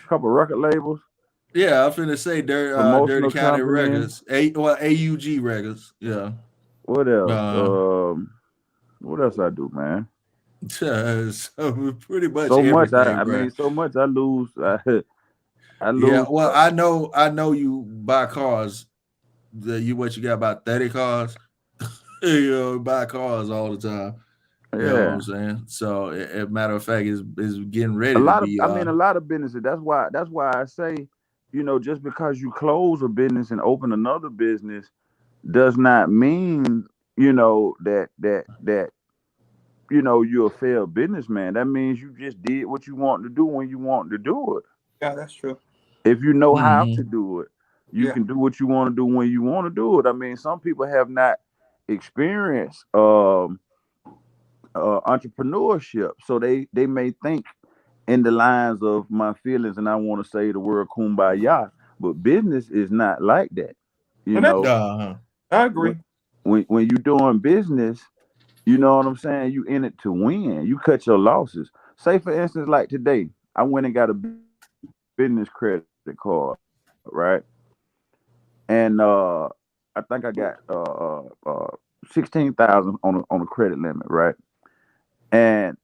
Couple record labels, Yeah, I'm finna say Dirty promotional County company. Records, AUG Records. Yeah. What else? Uh, What else I do, man? so pretty much So much. everything, I bro. mean, so much. I lose. I Yeah. lose. Well, I know you buy cars. What you got, about 30 cars? Buy cars all the time. You know what Yeah. I'm saying? So, as a matter of fact, is getting A ready to lot of. be. I mean, a lot of businesses. That's why. I say, just because you close a business and open another business does not mean, that you're a failed businessman. That means you just did what you want to do when you want to do it. Yeah, that's true. If you know how to Mm-hmm. do it, you Yeah. can do what you want to do when you want to do it. I mean, some people have not experienced entrepreneurship, so they may think in the lines of my feelings, and I want to say the word kumbaya, but business is not like that. You And that, know, Uh-huh. I when agree. when you're doing business, you know what I'm saying. You in it to win. You cut your losses. Say for instance, like today, I went and got a business credit card, right? And I think I got 16,000 on a credit limit, right? And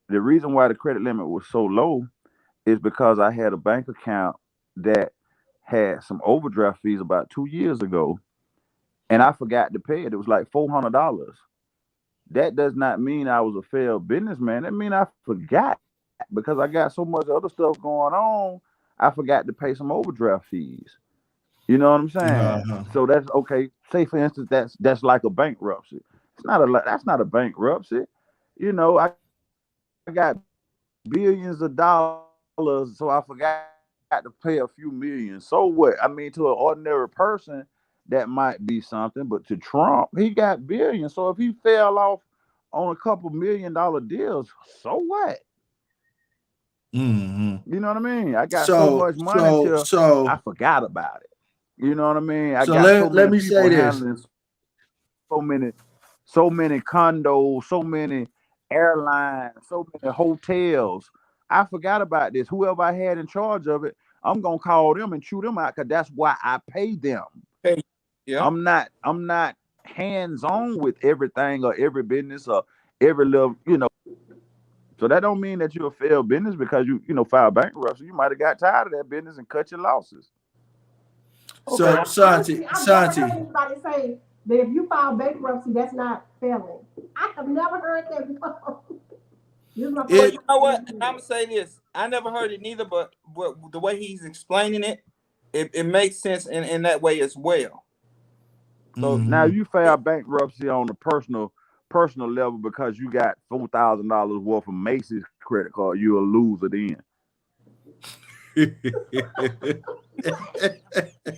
the reason why the credit limit was so low is because I had a bank account that had some overdraft fees about 2 years ago, and I forgot to pay it. It was like $400. That does not mean I was a failed businessman. That mean I forgot because I got so much other stuff going on. I forgot to pay some overdraft fees. You know what I'm saying? Uh-huh. So that's okay. Say for instance, that's like a bankruptcy. That's not a bankruptcy. I got billions of dollars, so I forgot to pay a few million. So what? I mean, to an ordinary person, that might be something, but to Trump, he got billions. So if he fell off on a couple $1 million deals, so what? Mm-hmm. You know what I mean? I got so So much money so till I so forgot about it. You know what I mean? I so got so let many me people say this. handling so many condos, so many airlines, so many hotels. I forgot about this. Whoever I had in charge of it, I'm gonna call them and chew them out because that's why I pay them. Hey, yeah. I'm not hands on with everything or every business or every little. So that don't mean that you're a failed business because you file bankruptcy. You might have got tired of that business and cut your losses. Okay. So Santi, I've never heard Santi, anybody say that if you file bankruptcy, that's not failing. I have never heard that before. This is my Well, first it you time know what? And hearing I'm it. gonna say this. I never heard it neither, but the way he's explaining it, it makes sense in that way as well. So Now mm-hmm. you file bankruptcy on a personal level because you got $4,000 worth of Macy's credit card. You're a loser then.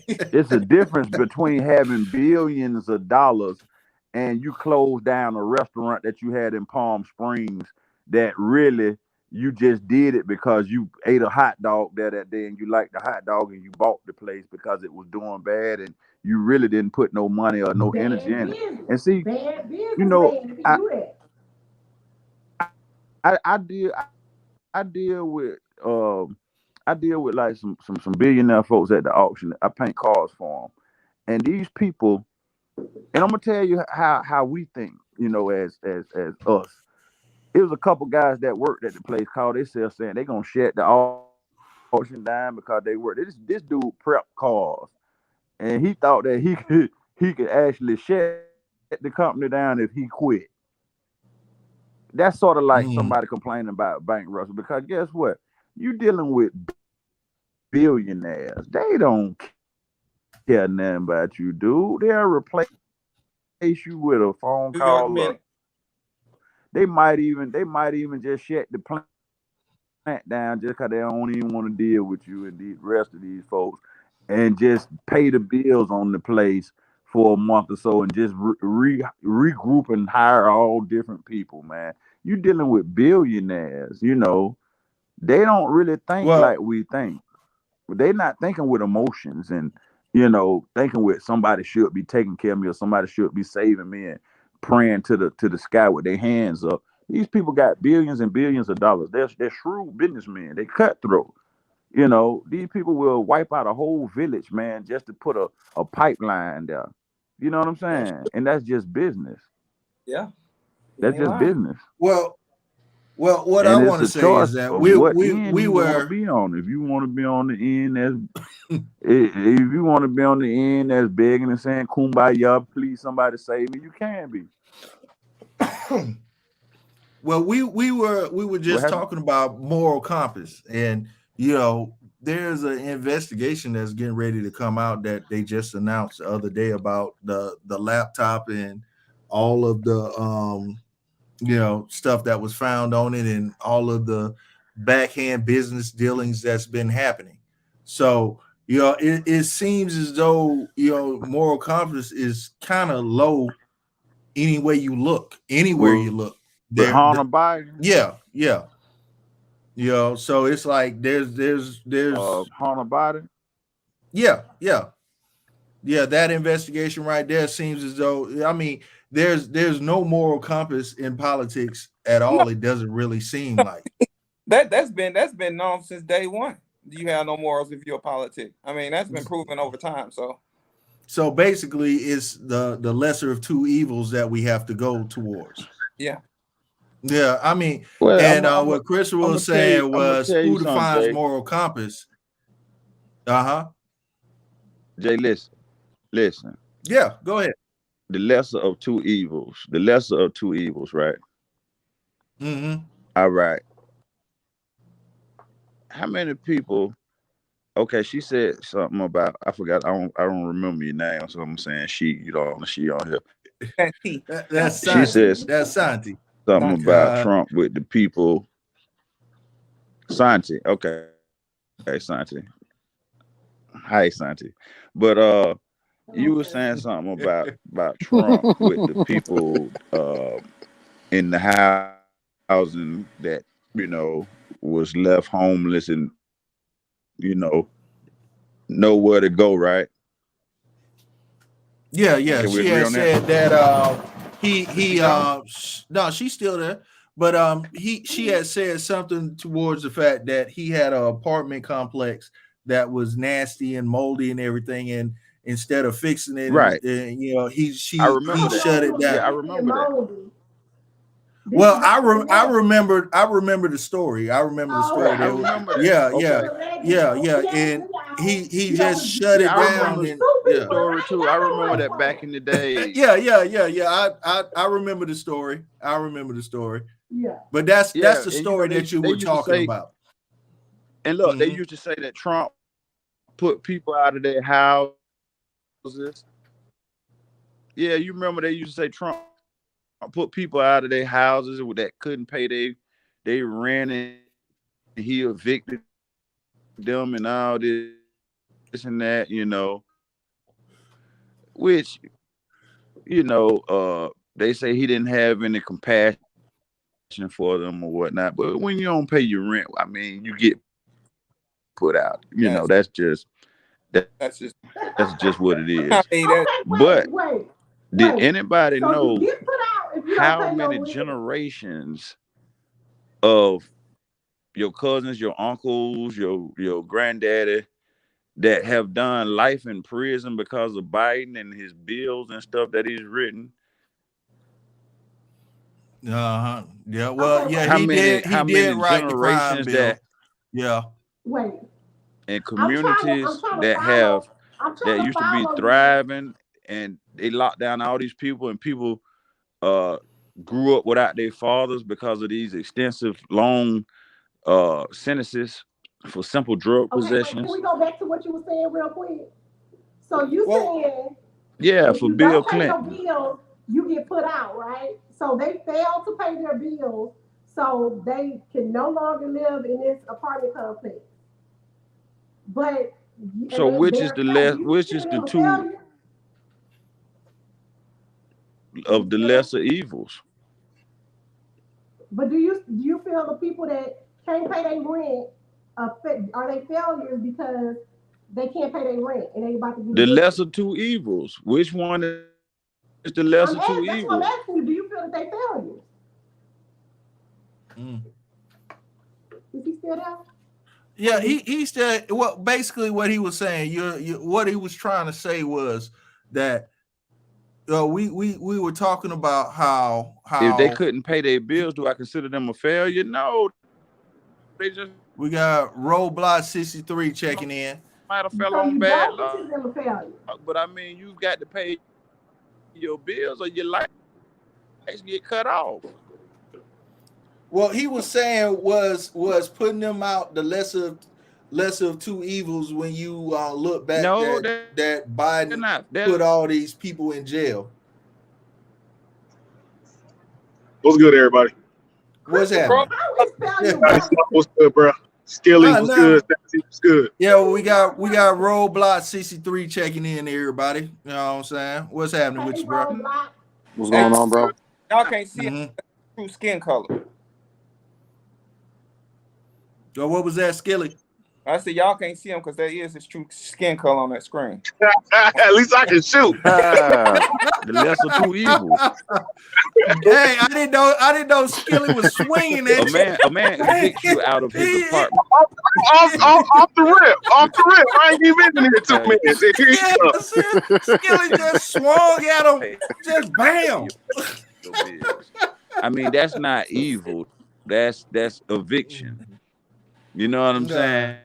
It's a difference between having billions of dollars and you close down a restaurant that you had in Palm Springs that really you just did it because you ate a hot dog there that day and you liked the hot dog and you bought the place because it was doing bad and you really didn't put no money or no energy Bad in it. business. And see, Bad you business know, man if you I do that. I deal with like some billionaire folks at the auction. I paint cars for them, and these people, and I'm gonna tell you how we think. As us, it was a couple guys that worked at the place called themselves saying they gonna shut the auction down because they work. This dude prep cars, and he thought that he could actually shut the company down if he quit. That's sort of like somebody Mm. complaining about bankruptcy because guess what? You dealing with billionaires. They don't care nothing about you, dude. They'll replace you with a phone call or they might even just shut the minute. plant down just because they don't even want to deal with you and the rest of these folks and just pay the bills on the place for a month or so and just regroup and hire all different people, man. You dealing with billionaires, they don't really think like we think. They not thinking with emotions and Well, thinking with somebody should be taking care of me or somebody should be saving me and praying to the sky with their hands up. These people got billions and billions of dollars. They're shrewd businessmen. They cutthroat. These people will wipe out a whole village, man, just to put a pipeline there. You know what I'm saying? And that's just business. Yeah, That's just he ain't business. lying. well, well. And What it's I a want to choice say is of that what end you we want to be were. on. If you want to be on the end if you want to be on the end that's begging and saying kumbaya, please somebody save me, you can be. Well, we were What just happened? talking about moral compass, and you know there's an investigation that's getting ready to come out that they just announced the other day about the laptop and all of the stuff that was found on it and all of the backhand business dealings that's been happening. So it seems as though moral compass is kind of low anywhere you look. Anywhere you with look, Hunter Biden, yeah. So it's like there's Hunter Biden. yeah, that investigation right there seems as though, I mean, there's no moral compass in politics at No, all. It doesn't really seem like. that's been known since day one. You have no morals if you're a politic. I mean, that's been proven over time. So basically, it's the lesser of two evils that we have to go towards. Yeah, Yeah, I mean, Well, and what Chris was saying I'm gonna was tell you who something, defines Jay. moral compass. Uh-huh. Jay, listen. Yeah, go ahead. The lesser of two evils. The lesser of two evils, right? Mm-hmm. All right. How many people? Okay, she said something about I forgot. I don't remember your name, so I'm saying she. You don't. She on here. that's key. That's She Santi. says That's Santi. something about Uh, Trump with the people. Santi. Okay, Santi. Hi, Santi. But you were saying something about Trump with the people in the housing that was left homeless and you know nowhere to go. Right? yeah. Can we She agree had on that? said that She he gone? no, she's still there. But she had said something towards the fact that he had an apartment complex that was nasty and moldy and everything, and instead of fixing it, Right. I he remember that. shut it down. Yeah, I remember that. Well, I remember the story. I remember the story. Right. I There was, remember that. yeah, Okay. and he just shut Yeah, it I down remember and the story too. I remember that back in the day. yeah. I remember the story. I remember the story. Yeah. But that's Yeah, the and story that you they were used to talking say, about. and look, they Mm-hmm. used to say that Trump put people out of their houses. Yeah, you remember they used to say Trump put people out of their houses that couldn't pay they rent, and he evicted them and all this and that, which they say he didn't have any compassion for them or whatnot. But when you don't pay your rent, I mean, you get put out. Yes, That's just that's just. what it I is. mean, that But Wait. did anybody So you know get put out if you don't how pay many no rent. generations of your cousins, your uncles, your granddaddy that have done life in prison because of Biden and his bills and stuff that he's written? Uh-huh. Yeah. Well, Okay, yeah, How wait. many he did write the crime generations bill. that Yeah. Wait. in I'm communities trying to that have follow. I'm trying that to used to be follow you. thriving, and they locked down all these people, and people uh grew up without their fathers because of these extensive long sentences for simple drug Okay, wait. Can possessions. we go back to what you were saying real quick? So you Well, saying Yeah, if for you Bill don't pay your Clinton. bills, you get put out, right? So they fail to pay their bills, so they can no longer live in this apartment complex. But and So which is they're the do less you which is consider the them a two failure? Are you of the still there? lesser evils? But do you feel the people that can't pay their rent are they failures because they can't pay their rent and they about to get The evicted? lesser two evils. Which one is the lesser two That's what I'm evils? asking you. Do you feel that they failures? mm. Is he still there? Yeah, he said, well, basically what he was saying, what he was trying to say was that we were talking about If they how couldn't pay their bills, do I consider them a failure? No, they just we got Roadblock 63 checking in. might have fell So on you bad don't luck. consider them a failure. But I mean, you've got to pay your bills or your lights get cut off. Well, he was saying was putting them out the lesser lesser of two evils when you look back No, that they're Biden not. put all these people in jail. What's good, everybody? What's Christopher, happening? how is value Nah, work? what's good, bro? Skilly, what's Nah. good? Stacy, what's good? Yeah, well, we got Roadblock 63 checking in, everybody. You know what I'm saying? What's happening with Hey, you, bro? Roadblock. What's Hey, going on, bro? y'all can't see Mm-hmm. true skin color. So what was that, Skilly? I said y'all can't see him because that is his true skin color on that screen. At least I can shoot. The lesser two evils. Hey, I didn't know Skilly was swinging at you. A man evicts you out of his apartment. Off the rip. I ain't even in here 2 minutes. And here you Yeah, go. Skilly just swung at him. Just bam. I mean, that's not evil. That's eviction. You know what I'm saying?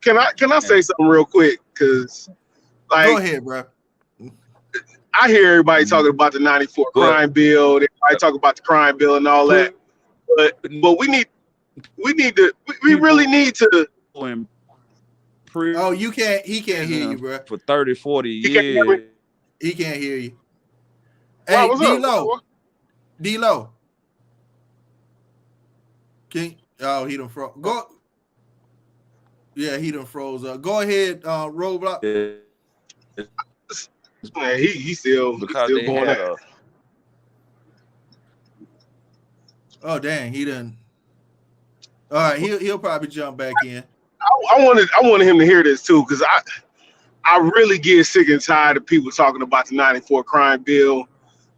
Can I say something real quick? Because Go like ahead, bro. I hear everybody talking about the '94 crime bill. Everybody talking about the crime bill and all that. But we really need to. Oh, he can't hear you, bro. For 30, 40 years. He can't hear you. Wow, Hey, what's up? D-Lo. Oh, he done froze. Go. Yeah, he done froze up. Go ahead, Roadblock. Man, he's still going at. Oh, dang, he done. All right, he'll probably jump back in. I wanted him to hear this too, because I really get sick and tired of people talking about the '94 crime bill.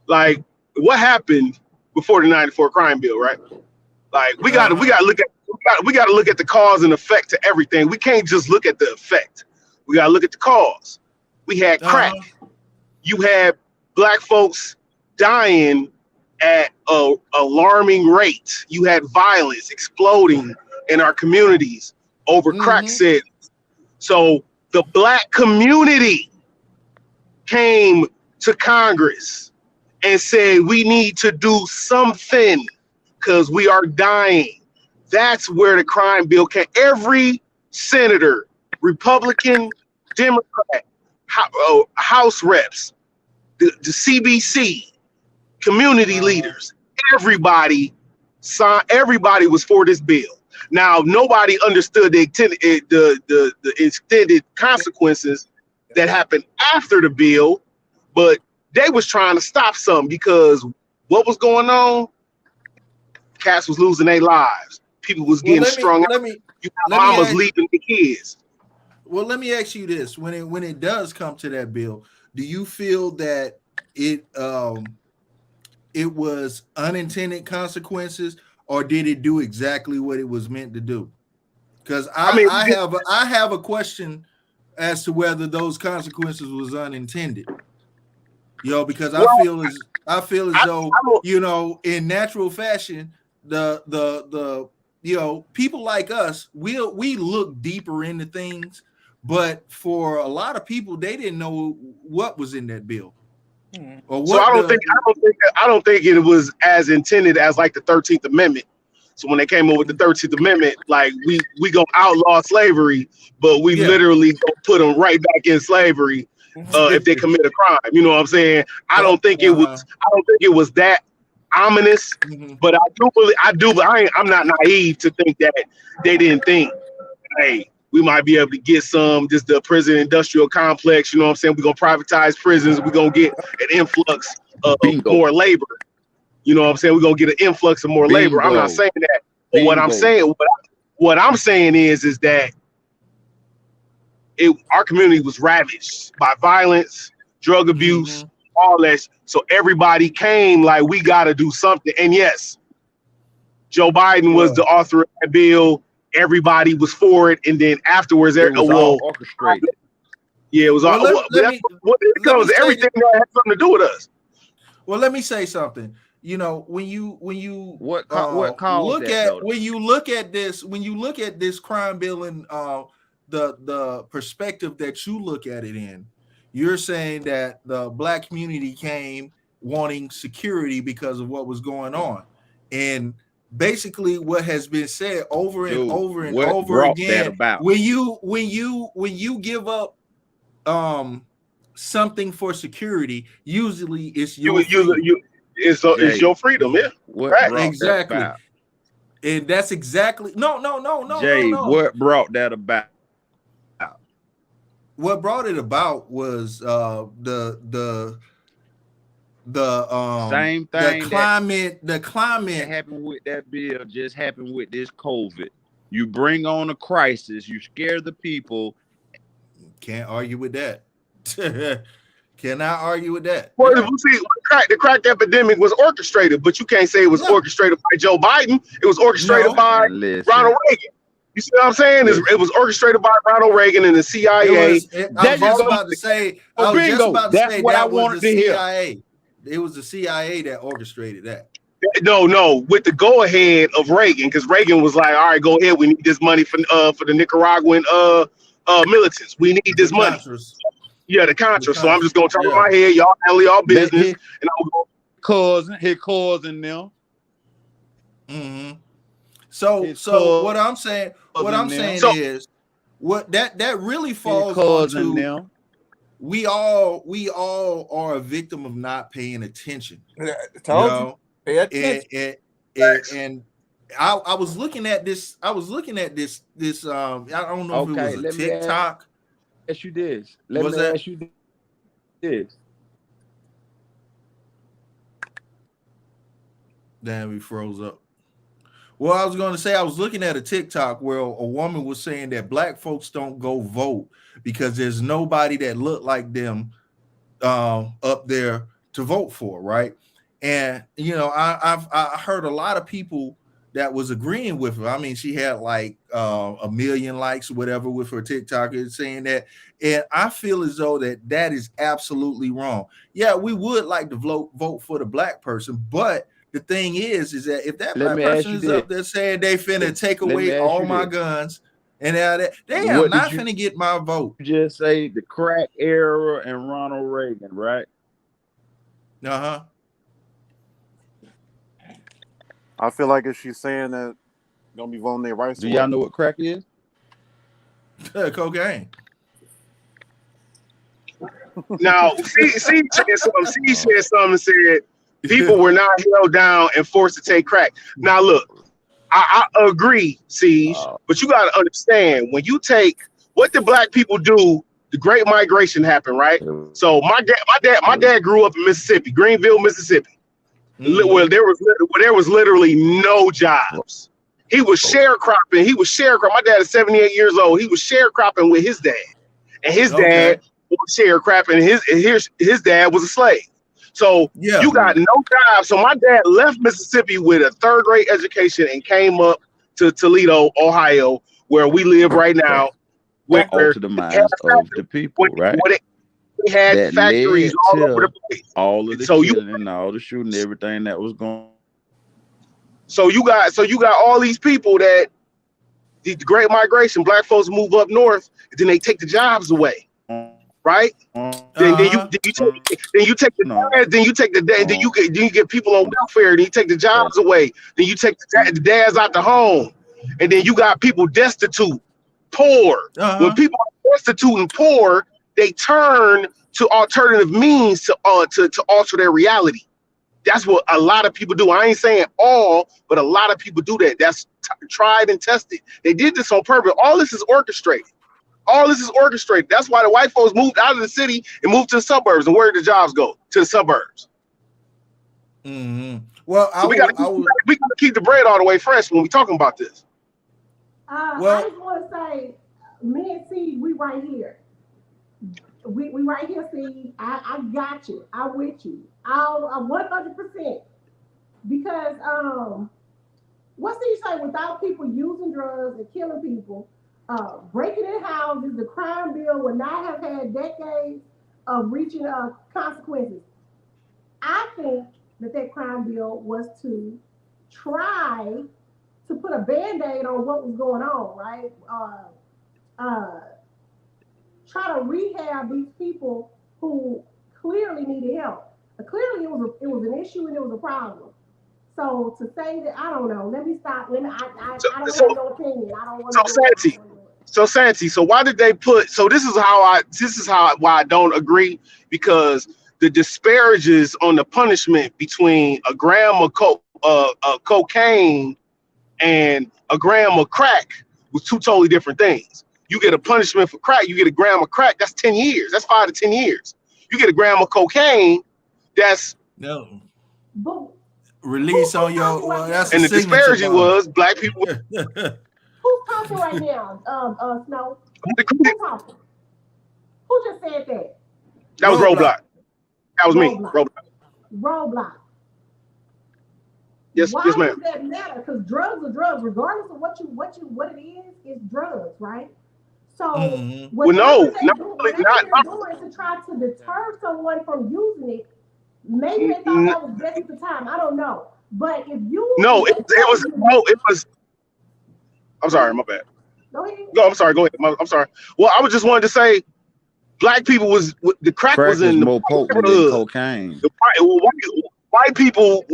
Like, what happened before the '94 crime bill, right? Like, we got to look at the cause and effect to everything. We can't just look at the effect. We got to look at the cause. We had crack. You had black folks dying at an alarming rate. You had violence exploding in our communities over crack sales. So the black community came to Congress and said, we need to do something because we are dying. That's where the crime bill came. Every senator, Republican, Democrat, House reps, the CBC, community leaders, everybody was for this bill. Now, nobody understood the extended consequences that happened after the bill, but they was trying to stop something because what was going on? Cats was losing their lives. People was getting strung out. Mamas leaving the kids. Well, let me ask you this: when it does come to that bill, do you feel that it was unintended consequences, or did it do exactly what it was meant to do? Because I have a question as to whether those consequences was unintended. Because I feel as though in natural fashion, the people like us, we look deeper into things, but for a lot of people, they didn't know what was in that bill. Or what I don't think it was as intended as like the 13th Amendment. So when they came up with the 13th Amendment, like we gonna outlaw slavery, but we literally gonna put them right back in slavery if they commit a crime. You know what I'm saying? I don't think it was that ominous, but I'm not naive to think that they didn't think, hey, we might be able to get just the prison industrial complex. You know what I'm saying? We're going to privatize prisons. We're going to get an influx of more labor. You know what I'm saying? We're going to get an influx of more labor. I'm not saying that. But what I'm saying is that our community was ravaged by violence, drug abuse, all that. So everybody came like, we got to do something. And yes, Joe Biden was the author of that bill. Everybody was for it, and then afterwards, it was all orchestrated. Yeah, it was all. Everything that had something to do with us. Well, let me say something. When you what caused when you look at this crime bill and the perspective that you look at it in, you're saying that the black community came wanting security because of what was going on, and basically what has been said over and Dude, over and what over brought that again. about? When you give up something for security, usually it's your freedom. It's Jay, your freedom, yeah. what Right. brought that Exactly. about? And that's exactly Jay, no. what brought that about? What brought it about was Same the thing that climate. happened with that bill just happened with this COVID. You bring on a crisis, you scare the people. Can't argue with that. Cannot argue with that. Well, Yeah. see, the crack epidemic was orchestrated, but you can't say it was Yeah. orchestrated by Joe Biden. It was orchestrated No. by And listen, Ronald Reagan. You see what I'm saying? It was orchestrated by Ronald Reagan and the CIA. I there was you just go. about to say. Oh, I was just bingo. about to That's say what I that was wanted the to hear. CIA. It was the CIA that orchestrated that. No, with the go ahead of Reagan, because Reagan was like, all right, go ahead. We need this money for the Nicaraguan militants. We need The this money. Contras. Yeah, the The Contra. So I'm Contras. just gonna turn Yeah. my head, y'all handle y'all business, His and I'm gonna cousin them. Mm-hmm. So His what I'm saying them. is what that really His falls cousin onto. them. We all are a victim of not paying attention. I You told you. know, Pay attention. and I was looking at this. I don't know if it Okay, was a let me TikTok. ask you this. Was that? Ask you this. Damn, we froze up. Well, I was going to say I was looking at a TikTok where a woman was saying that black folks don't go vote because there's nobody that looked like them up there to vote for, right? And I heard a lot of people that was agreeing with her. I mean, she had like 1 million likes or whatever with her TikTok saying that, and I feel as though that is absolutely wrong. Yeah, we would like to vote for the black person, but the thing is that if that Let black me ask person you is up this. there saying they finna take Let me away ask all you my this. guns and all that, they are What did not you finna get my vote. just say? The crack era and Ronald Reagan, right? Uh-huh. I feel like if she's saying that gonna be voting their rights Do away. y'all know what crack is? Cocaine. now see said something. See said something and said people were not held down and forced to take crack. Now look, I agree, Siege, but you got to understand when you take what did black people do? The Great Migration happened, right? So my dad grew up in Mississippi, Greenville, Mississippi, where there was literally no jobs. He was sharecropping. My dad is 78 years old. He was sharecropping with his dad, and his dad was sharecropping. His dad was a slave. So you got no job. So my dad left Mississippi with a 3rd grade education and came up to Toledo, Ohio, where we live right now. Where alter the minds of the people, right? They had that factories all over the place. All of the killing and all the shooting, everything that was going. So you got all these people that the Great Migration, black folks move up north, and then they take the jobs away, right? Then you take people on welfare. Then you take the jobs away. Then you take the dads out the home, and then you got people destitute, poor. When people are destitute and poor, they turn to alternative means to alter their reality. That's what a lot of people do. I ain't saying all, but a lot of people do that. That's tried and tested. They did this on purpose. All this is orchestrated. That's why the white folks moved out of the city and moved to the suburbs. And where did the jobs go? To the suburbs. Mm-hmm. Well, so we gotta keep the bread all the way fresh when we talking about this. I just want to say, me and C, we right here. We right here, C. I got you. I'm with you. I'm 100%. Because what do you say? Without people using drugs and killing people, breaking in houses, the crime bill would not have had decades of reaching consequences. I think that crime bill was to try to put a band-aid on what was going on, right? Uh, try to rehab these people who clearly needed help. Clearly, it was an issue and it was a problem. So to say that, I don't know. Let me stop. So, I don't so, have no opinion. I don't want so to do it. I Santi, don't wanna do it. so why did they put? So this is how why I don't agree, because the disparages on the punishment between a gram of cocaine and a gram of crack was two totally different things. You get a punishment for crack, you get a gram of crack, that's 10 years. That's 5 to 10 years. You get a gram of cocaine, that's No. But Release on your talking right that's now? a and the signature disparity bond. was black people. Who's talking right now? Snow. That Who talking? Who just said that? was Roadblock. Roadblock. That was me. Roadblock. Roadblock. Roadblock. Yes, Why ma'am. does that matter? Because drugs are drugs, regardless of what it is, it's drugs, right? So Mm-hmm. Well, no, not really, whatever they're doing to try to deter someone from using it, maybe they thought that was best at the time. I don't know. But if no. It they tell was you, no. It was. I'm sorry, my bad. go ahead. No, I'm sorry. Go ahead. I'm sorry. Well, I was just wanted to say, black people the crack Crack was is in the more potent than neighborhood. cocaine. White people,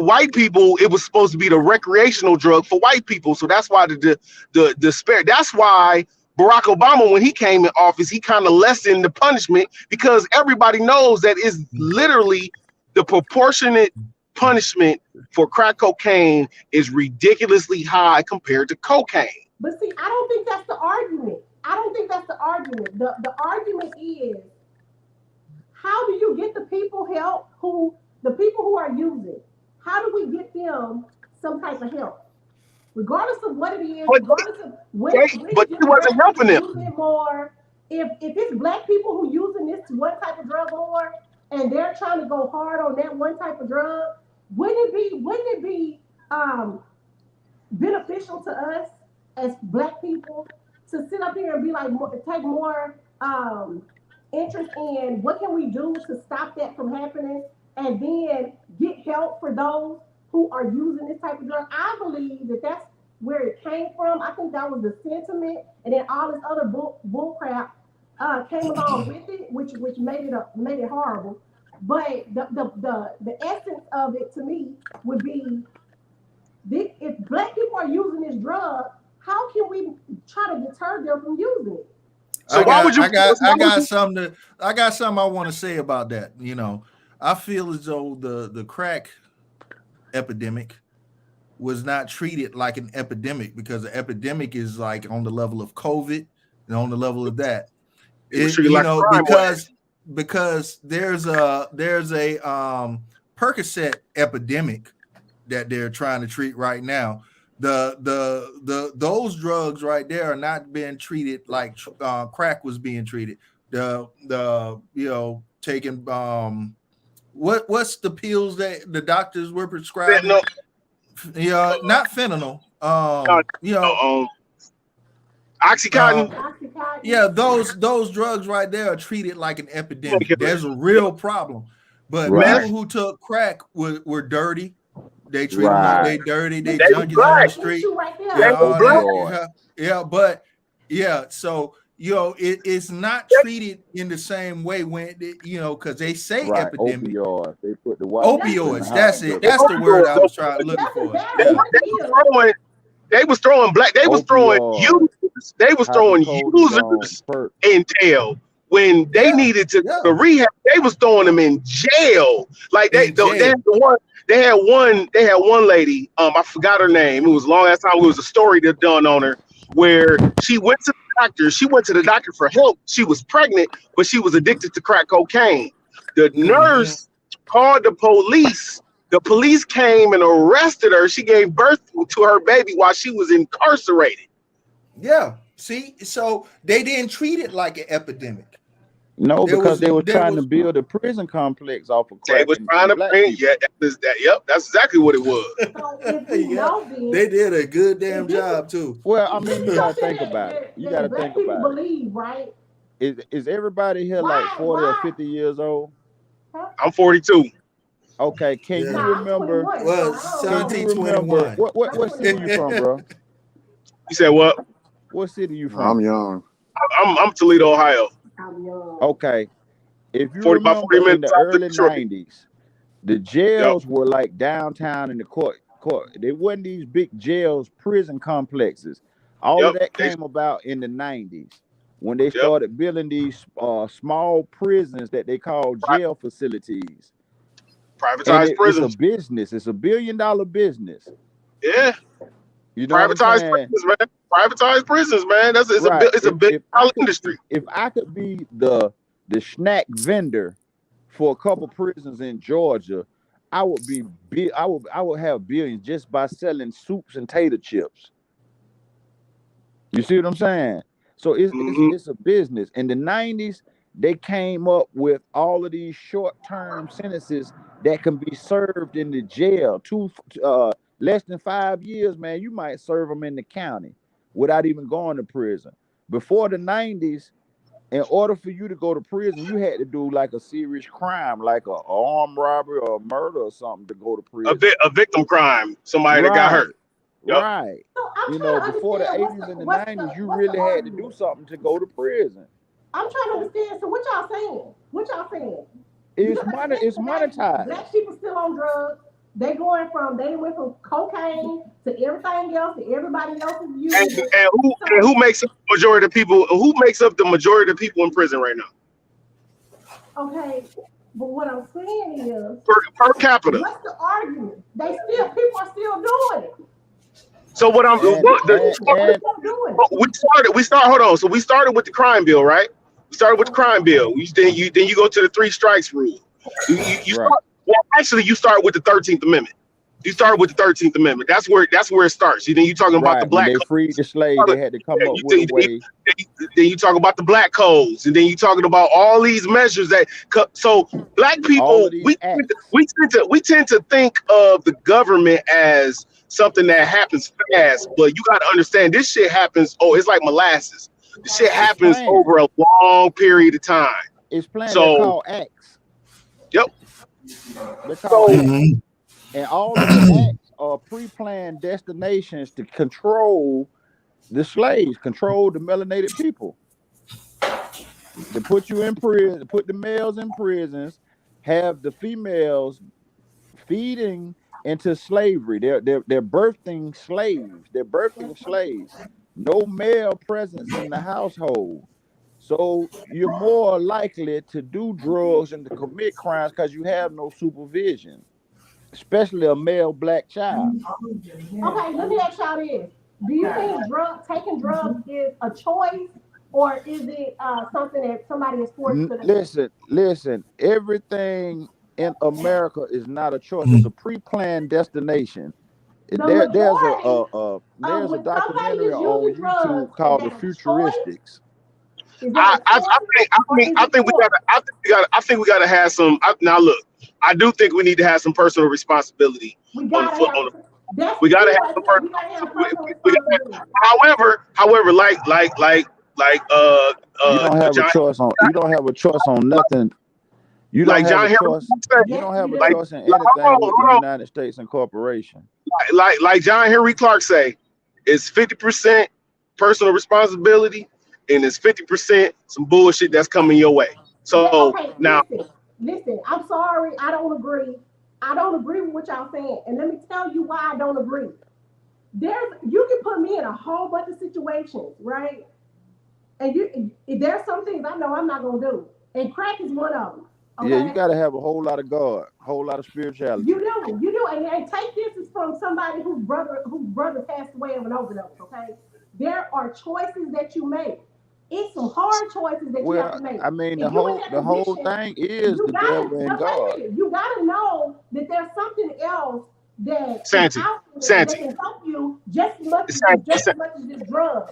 it was supposed to be the recreational drug for white people. So that's why the spare. That's why Barack Obama, when he came in office, he kind of lessened the punishment, because everybody knows that is literally the proportionate punishment for crack cocaine is ridiculously high compared to cocaine. But see, I don't think that's the argument. I don't think that's the argument. The argument is, how do you get the people help the people who are using? How do we get them some type of help? Regardless of what it is, But regardless of but he wasn't helping them. using it more. If it's black people who using this one type of drug more, and they're trying to go hard on that one type of drug, wouldn't it be beneficial to us as black people to sit up here and be like, take more interest in what can we do to stop that from happening, and then get help for those who are using this type of drug? I believe that that's where it came from. I think that was the sentiment, and then all this other bull crap came along with it, which made it horrible. But the essence of it to me would be, if black people are using this drug, how can we try to deter them from using it? So why would you? I got something I want to say about that. You know, I feel as though the crack epidemic was not treated like an epidemic, because the epidemic is like on the level of COVID and on the level of that. Because there's a Percocet epidemic that they're trying to treat right now. Those drugs right there are not being treated like crack was being treated. Taking what's the pills that the doctors were prescribing? No, Yeah, not fentanyl. Oxycontin. Yeah, those drugs right there are treated like an epidemic. There's a real problem. But people who took crack were dirty. They treat them like they dirty. They junkies on the street. So it's not treated in the same way when because they say epidemic. Opioids. They put the opioids. That's it. That's the word I was trying to look for. They was throwing users. They was throwing users in jail when they needed to rehab. They was throwing them in jail. Like they had one lady. I forgot her name. It was a long ass time. It was a story that done on her where she went to the doctor. She went to the doctor for help. She was pregnant, but she was addicted to crack cocaine. The nurse called the police. The police came and arrested her. She gave birth to her baby while she was incarcerated. Yeah. See, so they didn't treat it like an epidemic. No, because they were trying to build a prison complex off of crack. They was trying to bring, that's exactly what it was. They did a good damn job too. Well, I mean, you gotta think about it. You gotta think about believe, right? Is everybody here like 40 or 50 years old? I'm 42. Okay, can you remember? Well, 1721. What city you from, bro? You said what? What city you from? I'm young. I'm Toledo, Ohio. Okay, if you remember in the early 90s, the jails were like downtown in the court. They wasn't these big jails, prison complexes. All of Yep. that came about in the 90s when they Yep. started building these small prisons that they call jail facilities. And Privatized it's a prisons. business. It's $1 billion business. Yeah. You know what I'm Privatized saying? prisons, man. Privatized prisons, man. Right. It's a billion dollar industry. If I could be the snack vendor for a couple prisons in Georgia, I would be big. I would have billions just by selling soups and tater chips. You see what I'm saying? So Hmm. it's a business. In the 90s, they came up with all of these short-term sentences that can be served in the jail. Less than 5 years, man, you might serve them in the county without even going to prison. Before the 90s, in order for you to go to prison, you had to do like a serious crime, like a armed robbery or a murder or something to go to prison. A victim crime. Somebody that got hurt. Right, Yep. right. So I'm You trying know, to before the understand 80s and the 90s, you really had to do something to go to prison. I'm trying to understand. So what y'all saying? What y'all saying? It's Because money. It's monetized. black people still on drugs. They went from cocaine to everything else to everybody else is using it. And who makes up the majority of people? Who makes up the majority of people in prison right now? Okay, but what I'm saying is, Per capita. what's the argument? People are still doing it. So what I'm And what the and we start hold on. So we started with the crime bill, right? We started with the crime bill. Then you go to the 3 strikes rule. You right, start, well, actually you start with the 13th Amendment. You start with the 13th Amendment. That's where it starts. Then you talking about the right. When black they freed the slave, they had to come up with a way. then you talk about the black codes, and then you talking about all these measures that. So black All people, of these acts. we tend to think of the government as something that happens fast, but you got to understand this shit happens. Oh, it's like molasses. This shit It's happens planned. over a long period of time. It's planned. They're So, called acts. yep. They're called acts. Mhm. And all of the acts are pre-planned destinations to control the slaves, control the melanated people. To put you in prison, put the males in prisons, have the females feeding into slavery. They're birthing slaves. They're birthing slaves. No male presence in the household. So you're more likely to do drugs and to commit crimes because you have no supervision, especially a male black child. Okay, let me ask y'all this: do you think taking drugs is a choice, or is it something that somebody is forced to do? Listen. Everything in America is not a choice. It's a pre-planned destination. The There's majority there's a when somebody documentary is on using YouTube drugs, is called The that a choice? Futuristics. Is that a choice, or is I it think we forced? got I think we got to have some. Now look, I do think we need to have some personal responsibility We on the gotta foot. have. That's We the got to key have right some there. We personal. gotta have We, personal we responsibility. however, like You don't have a John, choice on. You don't have a choice on nothing. You don't like have John a Henry choice. said, You Yes, don't we have a like do. choice in anything with the hold on, United States Incorporation. like John Henry Clark say, it's 50% personal responsibility and it's 50% some bullshit that's coming your way. So Okay, now, listen. I'm sorry. I don't agree. I don't agree with what y'all saying, and let me tell you why I don't agree. You can put me in a whole bunch of situations, right? And there's some things I know I'm not gonna do, and crack is one of them. Yeah, you Okay, got to have a whole lot of God, whole lot of spirituality. you do, and take this is from somebody whose brother passed away of an overdose. Okay, there are choices that you make. It's some hard choices that you have Well, to make. I mean, If you in that the whole position, thing is you the gotta devil and just wait God. a minute. You gotta know that there's something else that is Santi, out there that Santi, can help you just as much as Santi, this drug.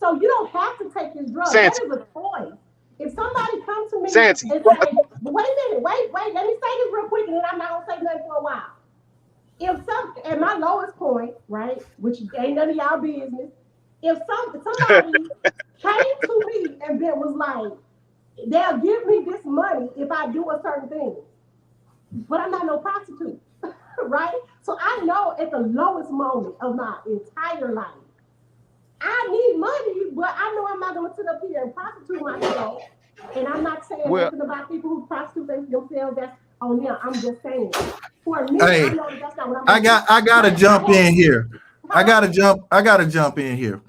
So you don't have to take this drug. That Santi, is a choice. If somebody comes to me Santi. and say, but wait a minute, wait, let me say this real quick, and then I'm not gonna say nothing for a while. If some at my lowest point, right, which ain't none of y'all business, if somebody came to me and then was like, they'll give me this money if I do a certain thing, but I'm not no prostitute, right? So I know at the lowest moment of my entire life, I need money, but I know I'm not going to sit up here and prostitute myself. And I'm not saying Well, nothing about people who prostitute themselves. That's Oh yeah, I'm just saying. For me, I Hey, know that that's not what I'm gonna do. I gotta But jump in here. huh? I gotta jump in here.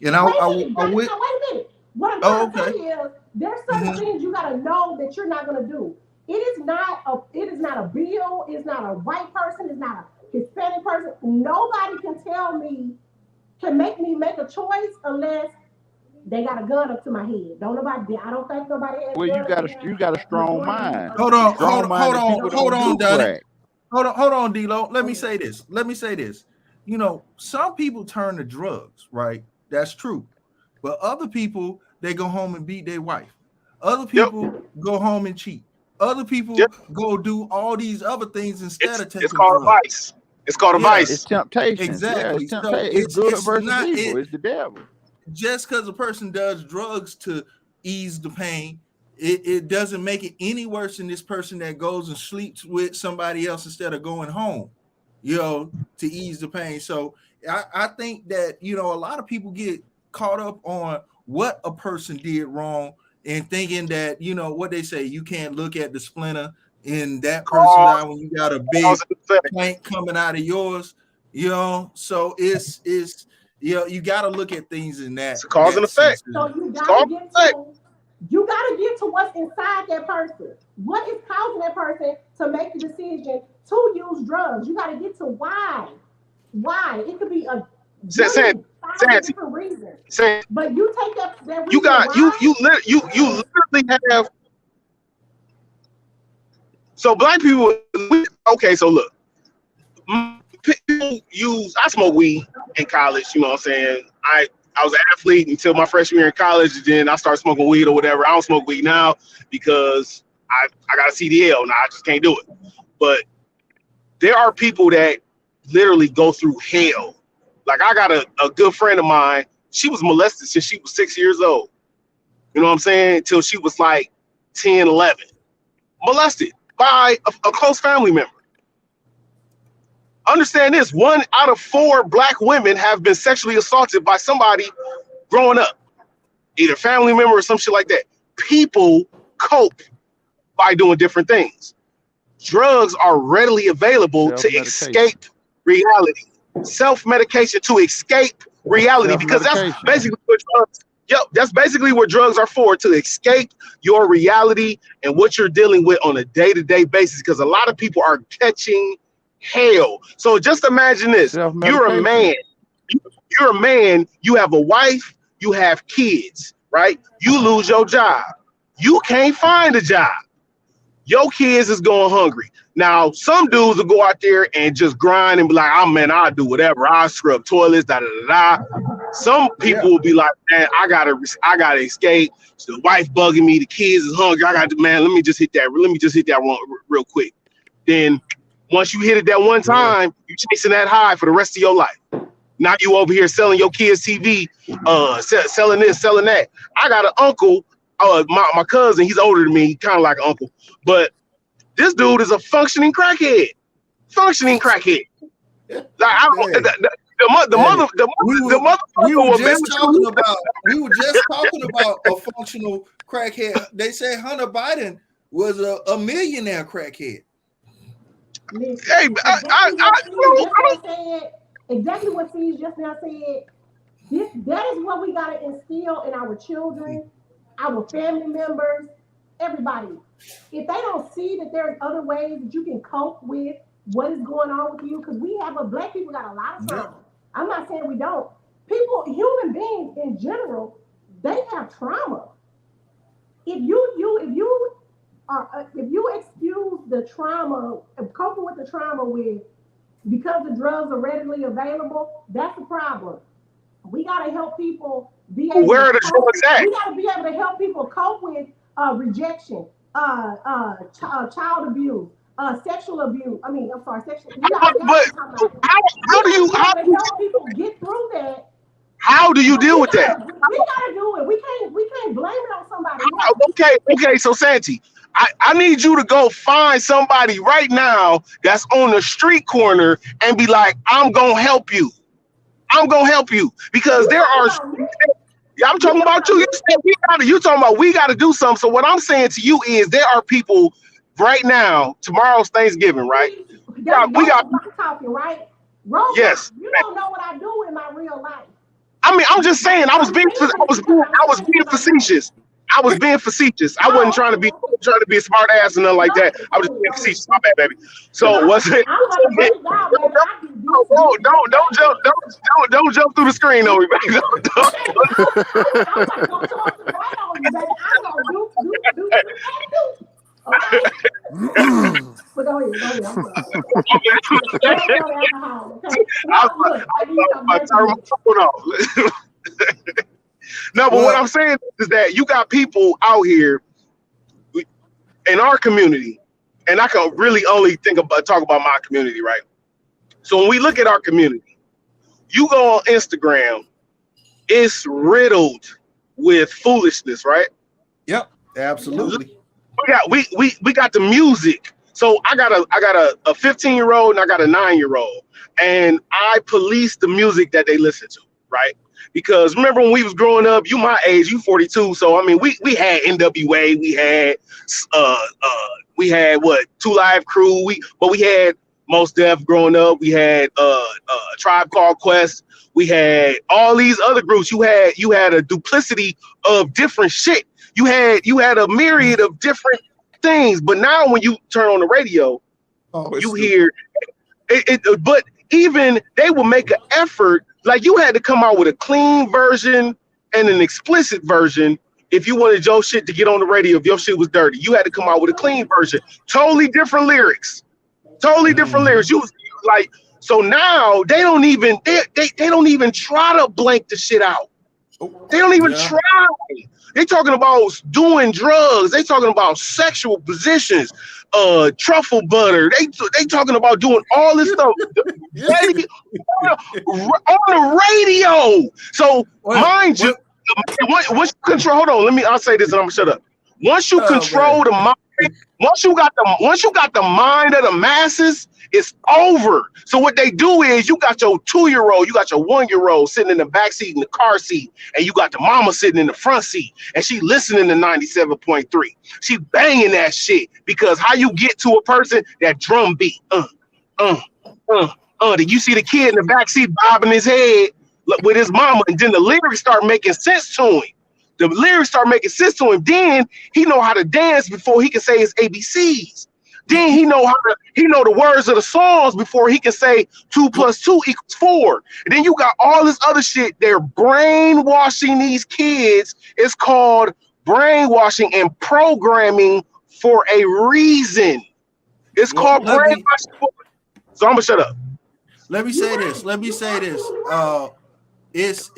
And Wait a minute, I would. now wait a minute. What I'm Oh, trying to okay. tell you is there's certain Hmm. things you gotta know that you're not gonna do. It is not a bill, it's not a white person, it's not a Hispanic person. Nobody can tell me, can make me make a choice unless they got a gun up to my head. Don't nobody I don't think nobody has a Well, gun up to you got a strong majority mind. of the Hold on, people. Strong-minded people hold don't on, do Donnie. crack. Hold on, D-Lo. Let me Okay. say this. Let me say this. You know, some people turn to drugs, right? That's true. But other people, they go home and beat their wife. Other Yep. people go home and cheat. Other Yep. people go do all these other things instead of It's taking called a drugs. vice. It's called a Yeah, It's vice. temptations. Yeah, it's exactly. So temptation. It's good it's versus not evil. it It's the devil. just because a person does drugs to ease the pain, it doesn't make it any worse than this person that goes and sleeps with somebody else instead of going home, to ease the pain. So I think that, a lot of people get caught up on what a person did wrong and thinking that, what they say, you can't look at the splinter in that person's eye Cause, when you got a cause big and effect. plank coming out of yours, so it's you got to look at things in It's that a cause and effect. sense. So you It's cause gotta and get effect. to what's inside that person. What is causing that person to make the decision to use drugs? You gotta get to why. Why? It could be a Santi, million, thousand Santi, different reasons. Santi, But you take that you reason got why. you literally have. So black people, okay. So look, people use. I smoke weed in college. You know what I'm saying? I was an athlete until my freshman year in college. And then I started smoking weed or whatever. I don't smoke weed now because I got a CDL now. I just can't do it. But there are people that literally go through hell. Like I got a good friend of mine. She was molested since she was 6 years old. You know what I'm saying? Until she was like 10, 11. Molested by a close family member. Understand this, 1 out of 4 black women have been sexually assaulted by somebody growing up, either family member or some shit like that. People cope by doing different things. Drugs are readily available to Self-medication. escape reality. Self-medication to escape reality, because that's Self-medication. basically what drugs. Yep, that's basically what drugs are for, to escape your reality and what you're dealing with on a day-to-day basis. Because a lot of people are catching hell. So just imagine this: you're a Self-medication. man. You're a man. You have a wife. You have kids. Right? You lose your job. You can't find a job. Your kids is going hungry. Now, some dudes will go out there and just grind and be like, "Oh man, I'll do whatever. I'll scrub toilets, da da da da." Some Yeah, people will be like, "Man, I gotta escape. So the wife bugging me, the kids is hungry. I got to, man. Let me just hit that. Let me just hit that one real quick." Then, once you hit it that one yeah, time, you chasing that high for the rest of your life. Now you over here selling your kids TV, selling this, selling that. I got an uncle, my cousin. He's older than me, kind of like an uncle, but this dude is a functioning crackhead. Functioning crackhead. Like I don't, hey, hey, the we motherfucker were will just talking eventually. about a functional crackhead. They say Hunter Biden was a millionaire crackhead. Listen, Hey, exactly what Steve just I now said. Exactly what Steve just now said. That is what we gotta instill in our children, our family members, everybody. If they don't see that there's other ways that you can cope with what is going on with you, because black people got a lot of Yeah, trauma. I'm not saying we don't. People, human beings in general, they have trauma. If you excuse the trauma, coping with the trauma with because the drugs are readily available, that's a problem. We got to help people be able where to are the cope. drugs at? We got to be able to help people cope with rejection, child abuse, sexual abuse. I mean, I'm sorry, sexual. Y'all know But what I'm talking about. how We how do got to you be able to help people get through that. how do you But deal with that? we gotta do it. We can't blame it on somebody else. Okay. So Santi, I need you to go find somebody right now that's on the street corner and be like, I'm gonna help you. I'm gonna help you because You there talking are. about me? Yeah, I'm You talking talking about about you. me? You said we gotta. You talking about we gotta do something. So what I'm saying to you is there are people right now, tomorrow's Thanksgiving, right? We got I'm talking, right? Roadblock, yes. you don't know what I do in my real life. I mean, I'm just saying. I'm saying because I was being facetious. I was being facetious. I wasn't trying to be a smart ass or nothing like that. I was just being facetious. My bad, baby. So was it? I'm gonna break it down, baby. I do Don't jump through the screen on me, baby. I'm not gonna talk to right on you, baby. I'm gonna do okay. But go ahead. I'm sorry. Don't alcohol, okay? Look, I need I turn my phone off. No, but what I'm saying is that you got people out here in our community, and I can really only talk about my community, right? So when we look at our community, you go on Instagram, it's riddled with foolishness, right? Yep, absolutely. We got the music. So I got a 15-year-old and I got a 9-year-old, and I police the music that they listen to, right? Because remember when we was growing up, you my age, you 42, so I mean we had NWA, we had what, Two Live Crew, we had Most Def growing up, we had Tribe Called Quest, we had all these other groups. You had a duplicity of different shit. You had a myriad of different things. But now when you turn on the radio, you hear it. But even they will make an effort. Like you had to come out with a clean version and an explicit version if you wanted your shit to get on the radio. If your shit was dirty, you had to come out with a clean version. Totally different lyrics. You was like, so now they don't even try to blank the shit out. They don't even try. They talking about doing drugs. They talking about sexual positions, truffle butter. They talking about doing all this stuff on the radio. So mind you, once you control. Hold on, I'll say this and I'm gonna shut up. Once you control the mind, once you got the mind of the masses, it's over. So what they do is you got your 2-year-old, you got your 1-year-old sitting in the back seat in the car seat, and you got the mama sitting in the front seat, and she listening to 97.3. She banging that shit because how you get to a person, that drum beat. Did you see the kid in the back seat bobbing his head with his mama, and then the lyrics start making sense to him. Then he know how to dance before he can say his ABCs. Then he know the words of the songs before he can say 2 + 2 = 4. And then you got all this other shit. They're brainwashing these kids. It's called brainwashing and programming for a reason. It's called brainwashing. So I'm gonna shut up. Let me say this. It's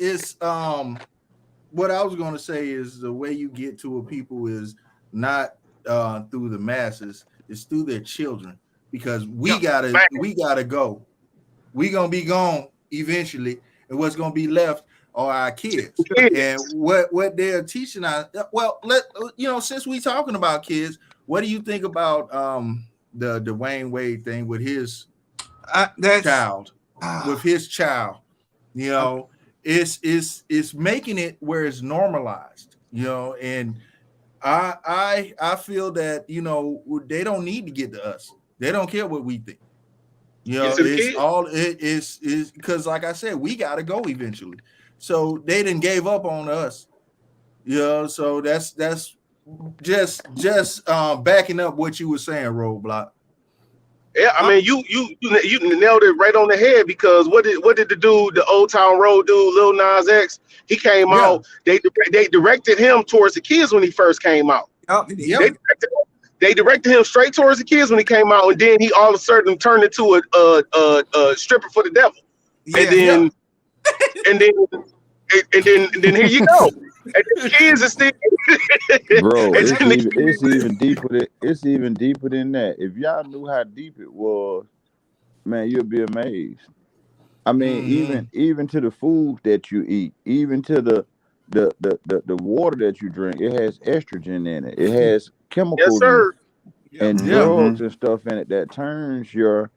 what I was going to say is the way you get to a people is not through the masses, it's through their children, because we gotta go. We gonna be gone eventually, and what's gonna be left are our kids. And what they're teaching us. Well, since we talking about kids, what do you think about the Dwayne Wade thing with his child? With his child, it's making it where it's normalized, and I feel that they don't need to get to us. They don't care what we think. It's because like I said, we gotta go eventually. So they didn't gave up on us. So that's just backing up what you were saying, Roadblock. Yeah, I mean you nailed it right on the head, because what did the dude, the Old Town Road dude, Lil Nas X, he came out. They directed him towards the kids when he first came out. They directed him straight towards the kids when he came out, and then he all of a sudden turned into a stripper for the devil. And then here you go. And the kids are still bro. It's even deeper than that. If y'all knew how deep it was, man, you'll be amazed. I mean, even to the food that you eat, even to the water that you drink, it has estrogen in it. It has chemicals and drugs and stuff in it that turns your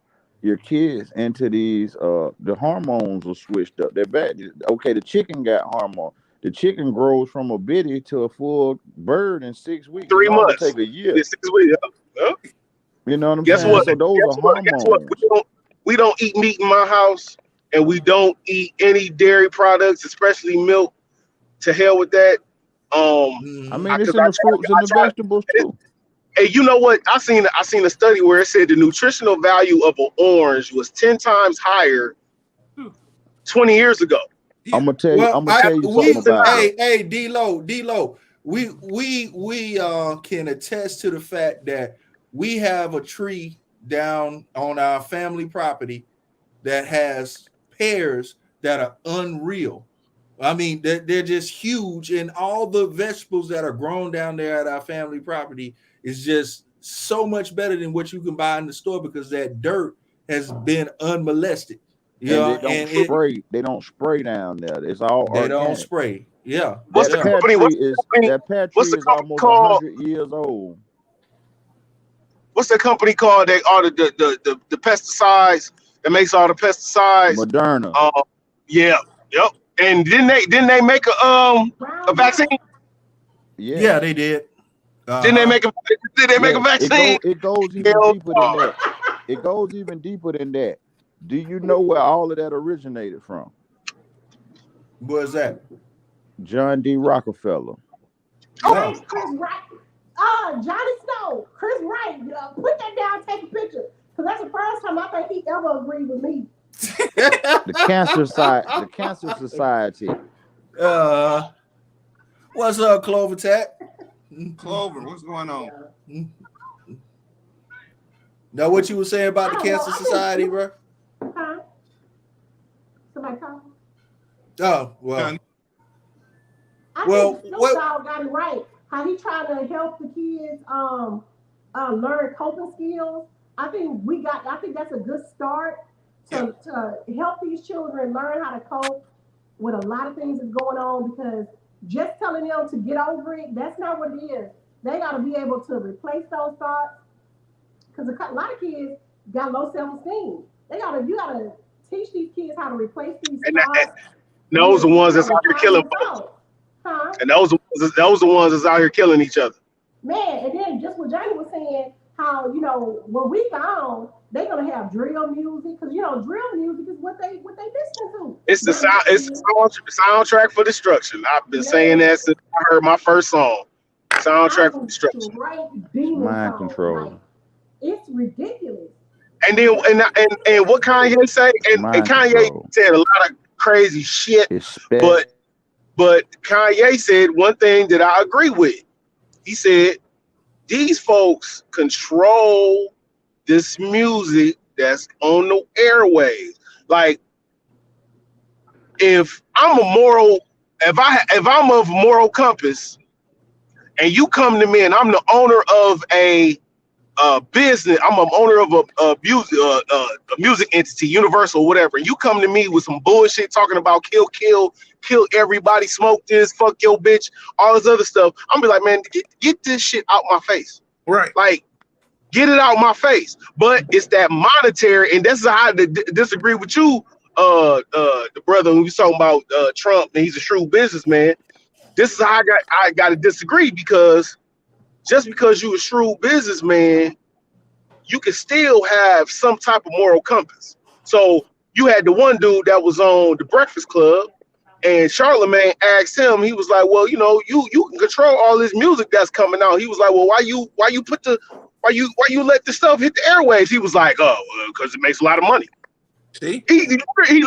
kids into these the hormones are switched up. They're bad. Okay, the chicken got hormone. The chicken grows from a bitty to a full bird in 6 weeks. 3 It normally months. take a year. It's 6 weeks. Yeah. You know what I'm Guess saying? what? So those are hormones. We don't eat meat in my house, and we don't eat any dairy products, especially milk. To hell with that. I mean, it's in the fruits and the vegetables too. Hey, you know what? I seen a study where it said the nutritional value of an orange was 10 times higher 20 years ago. I'm gonna tell you. I'm gonna tell you something about that. Hey, D-Lo. We can attest to the fact that we have a tree down on our family property that has pears that are unreal. I mean, they're just huge, and all the vegetables that are grown down there at our family property is just so much better than what you can buy in the store because that dirt has been unmolested. And they don't spray down there. It's all organic. They don't spray. Yeah. What's the company? That pear tree is almost 100 years old. What's the company called? They are the pesticides that makes all the pesticides. Moderna. Yeah. Yep. And didn't they make a vaccine? Yeah, they did. Didn't they make a vaccine? It goes even deeper than that. It goes even deeper than that. Do you know where all of that originated from? Where's that? John D. Rockefeller. Oh, Chris Wright. Johnny Snow. Chris Wright. Put that down. Take a picture. Because that's the first time I think he ever agreed with me. The Cancer Society. What's up, Clover Tat? Clover, what's going on? Now, what you were saying about the Cancer Society, bro? Huh? Somebody call? Oh, well. I think Snoop Dogg got it right. How he trying to help the kids learn coping skills. I think that's a good start to help these children learn how to cope with a lot of things that's going on, because just telling them to get over it, that's not what it is. They got to be able to replace those thoughts, because a lot of kids got low self-esteem. You gotta teach these kids how to replace these thoughts. Those are the ones that's out here killing folks. Huh? And those are the ones that's out here killing each other. Man, and then just what Johnny was saying, how when we gone, they're gonna have drill music, because drill music is what they listen to. It's the soundtrack for destruction. I've been saying that since I heard my first song. Soundtrack for destruction. Mind control. It's ridiculous. And then and what Kanye say? And Kanye said a lot of crazy shit. But Kanye said one thing that I agree with. He said these folks control this music that's on the airwaves. Like, if I'm of moral compass, and you come to me and I'm the owner of a business, I'm an owner of a music entity, Universal, whatever, and you come to me with some bullshit talking about kill everybody, smoke this, fuck your bitch, all this other stuff, I'm be like, man, get this shit out my face. Right. Like, get it out my face. But it's that monetary, and that's how I disagree with you, the brother who was talking about Trump, and he's a shrewd businessman. This is how I got to disagree, because just because you're a shrewd businessman, you can still have some type of moral compass. So you had the one dude that was on the Breakfast Club, and Charlemagne asked him, he was like, well, you can control all this music that's coming out. He was like, well, why you let the stuff hit the airwaves? He was like, oh, because it makes a lot of money. See? He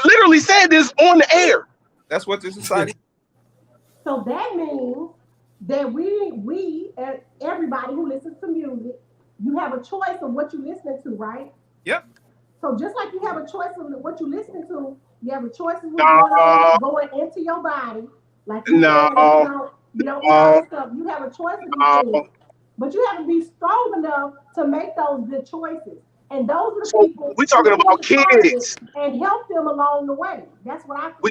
literally said this on the air. That's what the society. So that means that we everybody who listens to music, you have a choice of what you're listening to, right? Yep. So just like you have a choice of what you're listening to, you have a choice of what's going into your body. Like you don't eat all this stuff. You have a choice of these things, but you have to be strong enough to make those good choices. And those are the people we talking about kids and help them along the way. That's what I we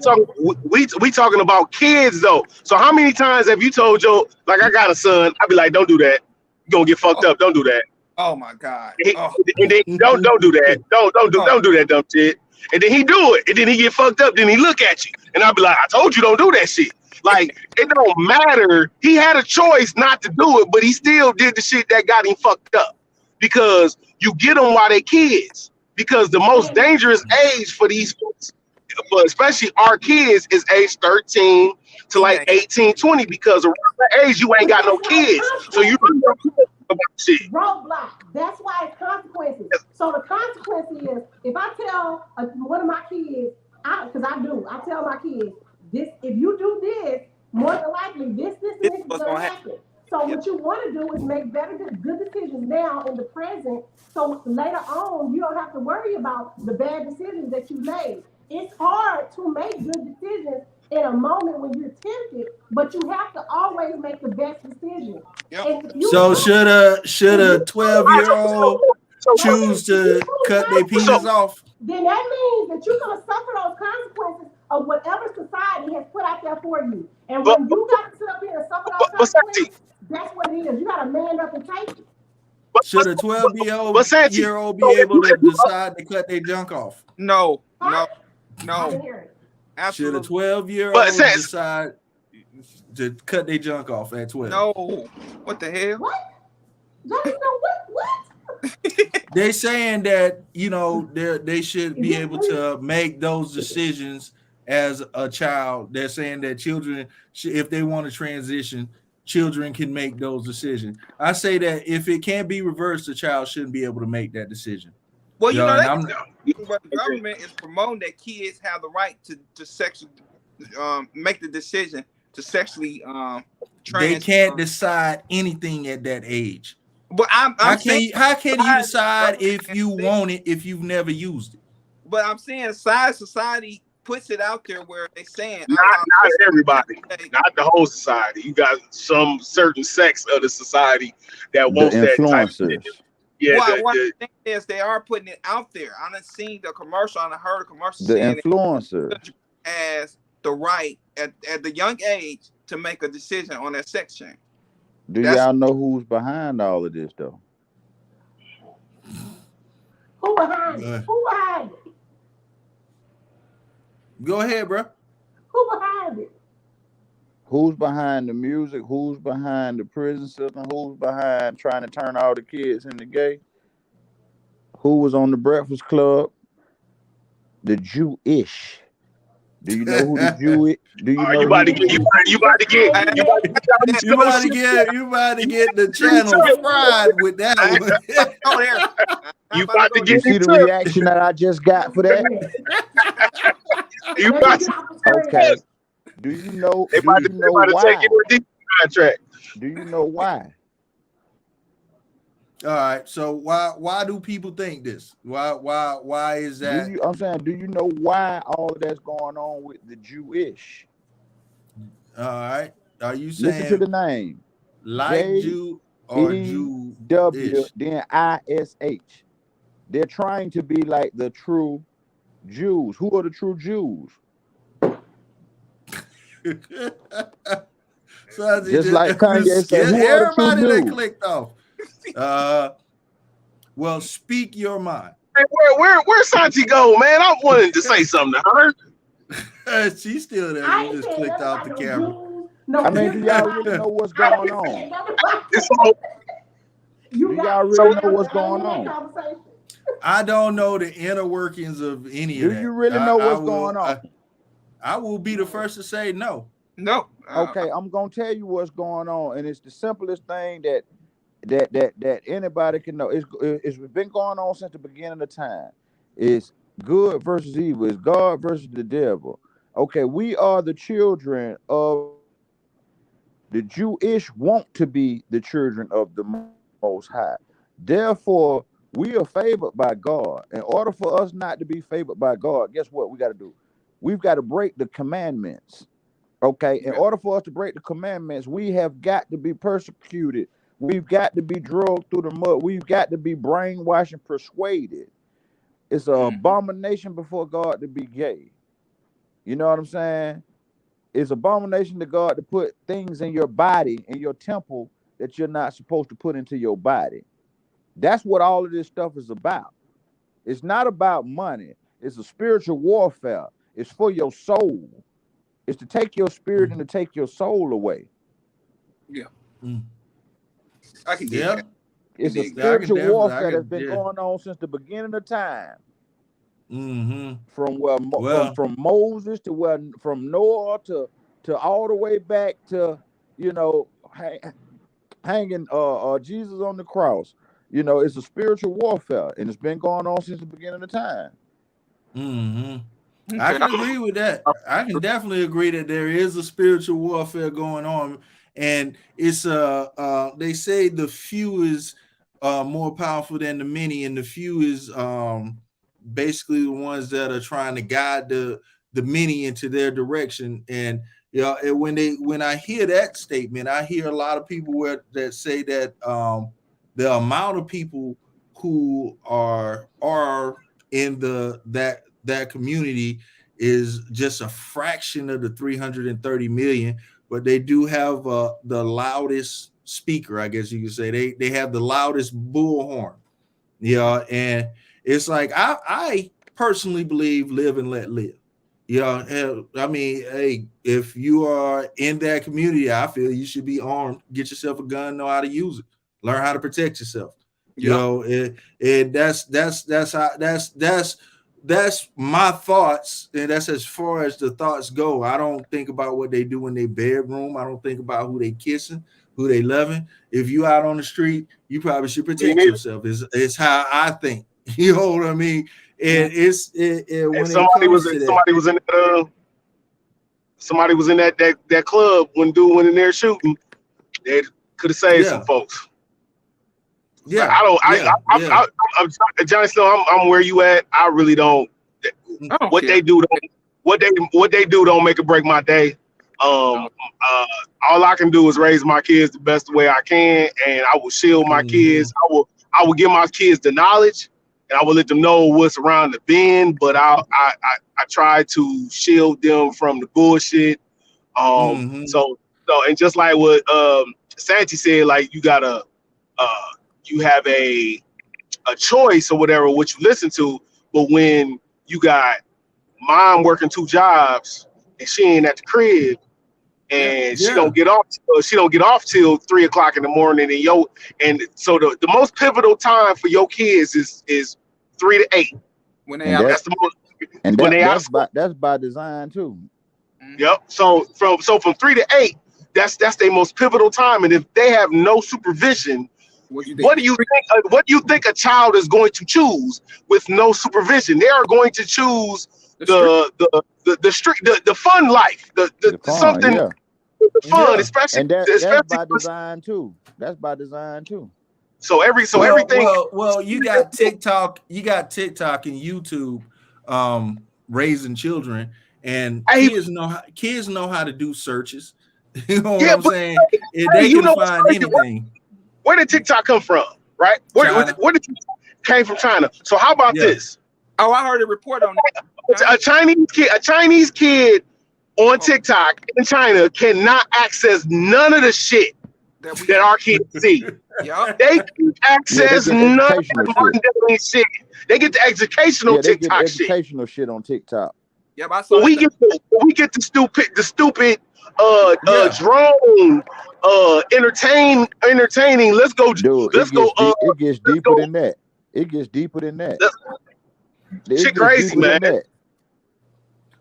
talking about kids though. So how many times have you told like, I got a son, I'd be like, don't do that. You're gonna get fucked up. Don't do that. Oh my God. And then don't do that. Don't do that dumb shit. And then he do it. And then he get fucked up. Then he look at you. And I'll be like, I told you don't do that shit. Like, it don't matter. He had a choice not to do it, but he still did the shit that got him fucked up. Because you get them while they kids. Because the most dangerous age for these folks, but especially our kids, is age 13 to like 18, 20. Because around that age, you ain't got no kids. So you really don't care about shit. Roadblock. That's why it's consequences. So the consequence is, if I tell one of my kids, because I tell my kids, this, if you do this, more than likely, this and this is gonna happen. So what you want to do is make good decisions now in the present. So later on, you don't have to worry about the bad decisions that you made. It's hard to make good decisions in a moment when you're tempted, but you have to always make the best decision. And if you So should a if you 12-year-old choose to cut their penis off? then that means that you're going to suffer those consequences of whatever society has put out there for you. And when you got to sit up here and suffer those consequences, that's what it is. You got to man up and take it. Should a 12-year-old be able to decide to cut their junk off? No. Should a 12-year-old decide to cut their junk off at 12? No. What the hell? What? Y'all don't know what? They saying that, you know, they should be able to make those decisions as a child. They're saying that children, if they want to transition, children can make those decisions. I say that if it can't be reversed, the child shouldn't be able to make that decision. Well, you know, but the government is promoting that kids have the right to sexually make the decision to sexually they can't decide anything at that age. But how can you decide if you want it if you've never used it? But I'm saying society puts it out there where they're saying not everybody, not the whole society. You got some certain sects of the society that wants that type of thing. Yeah, what I'm saying is they are putting it out there. I done seen the commercial, I done heard a commercial the saying influencer as the right at the young age to make a decision on that sex change. Do y'all know who's behind all of this though? Who behind it? Who behind it? Go ahead, bro. Who behind it? Who's behind the music? Who's behind the prison system? Who's behind trying to turn all the kids into gay? Who was on the Breakfast Club? The Jewish. Do you know who the Jew is? Do you know you about to get the channel fried with that one. You about to get you see the reaction that I just got for that? You about to, okay. Do you know? They about to take your contract. Do you know why? All right. So why do people think this? Why is that? I'm saying, do you know why all of that's going on with the Jewish? All right. Are you saying listen to the name? Like Jew or Jew? W then ISH. They're trying to be like the true Jews. Who are the true Jews? So just like Kanye said, everybody that clicked off. Well, speak your mind. Hey, where Santi go, man? I wanted to say something to her. She's still there. You just clicked off the camera. No, I mean, do y'all really know what's going on? Do y'all really know what's going on? I don't know the inner workings of any of that. Do you really know what's going on? I will be the first to say no. No. Okay, I'm gonna tell you what's going on, and it's the simplest thing that anybody can know. It's been going on since the beginning of time. It's good versus evil. It's God versus the devil. Okay, we are the children of the Jewish want to be the children of the Most High. Therefore, we are favored by God. In order for us not to be favored by God, guess what we got to do? We've got to break the commandments. Okay, in order for us to break the commandments, we have got to be persecuted. We've got to be drugged through the mud. We've got to be brainwashed and persuaded. It's an abomination before God to be gay. You know what I'm saying? It's abomination to God to put things in your body, in your temple, that you're not supposed to put into your body. That's what all of this stuff is about. It's not about money. It's a spiritual warfare. It's for your soul. It's to take your spirit and to take your soul away. Yeah. Mm. I can dig Yeah. that. It's a dig that. spiritual warfare I that's can, been yeah. going on since the beginning of time. Mm-hmm. From where Well, from Moses to where from Noah to all the way back to, you know, hanging Jesus on the cross. You know, it's a spiritual warfare, and it's been going on since the beginning of time. mm-hmm. I Okay. can agree with that. I can definitely agree that there is a spiritual warfare going on, and it's they say the few is more powerful than the many, and the few is basically the ones that are trying to guide the many into their direction. And and when I hear that statement, I hear a lot of people that say that the amount of people who are in that community is just a fraction of the 330 million, but they do have the loudest speaker, I guess you could say. They have the loudest bullhorn. And it's like I personally believe live and let live. I mean, hey, if you are in that community, I feel you should be armed, get yourself a gun, know how to use it, learn how to protect yourself. Yeah. That's my thoughts, and that's as far as the thoughts go. I don't think about what they do in their bedroom. I don't think about who they kissing, who they loving. If you out on the street, you probably should protect yourself. It's how I think. You know what I mean? And And when it comes to that, somebody was in that club when dude went in there shooting. They could have saved some yeah, folks. Like, yeah, yeah, yeah. I'm Johnny Snow. I'm where you at. I really don't. I don't What care. they do don't. What they do don't make or break my day. All I can do is raise my kids the best way I can, and I will shield my Mm-hmm. kids. I will give my kids the knowledge, and I will let them know what's around the bend. But I try to shield them from the bullshit. Mm-hmm. And just like what Santi said, like you have a choice or whatever what you listen to, but when you got mom working 2 jobs and she ain't at the crib and she Yeah. don't get off till 3 o'clock in the morning, and so the most pivotal time for your kids is 3 to 8. When they And out that That's the most and when that they out of school. that's by design too. Yep. So from 3 to 8, that's their most pivotal time. And if they have no supervision, what you what think? do you think? What do you think a child is going to choose with no supervision? They are going to choose The street. the street, the fun life, the Fun, something yeah. fun, Yeah. especially And that's by especially. design too. That's by design too. So everything. Well, you got TikTok, and YouTube raising children, and Hey, kids know how to do searches. You know what yeah, I'm but saying? They you can know what's find crazy? anything. Where did TikTok come from? Right? Where China. did TikTok came from? China. So how about Yeah. this? Oh, I heard a report on that. A Chinese kid on TikTok in China cannot access none of the shit that our kids see. Yup. They can Yeah, they access get none of educational the shit. mundane shit. They get the educational Yeah, they get TikTok shit. educational shit on TikTok. Yep, I saw But we that. get the stupid Yeah. drone entertaining. Let's go. Dude, Let's go. it gets Let's deeper go. than that. It gets deeper than that. It Shit gets crazy, deeper man. than that.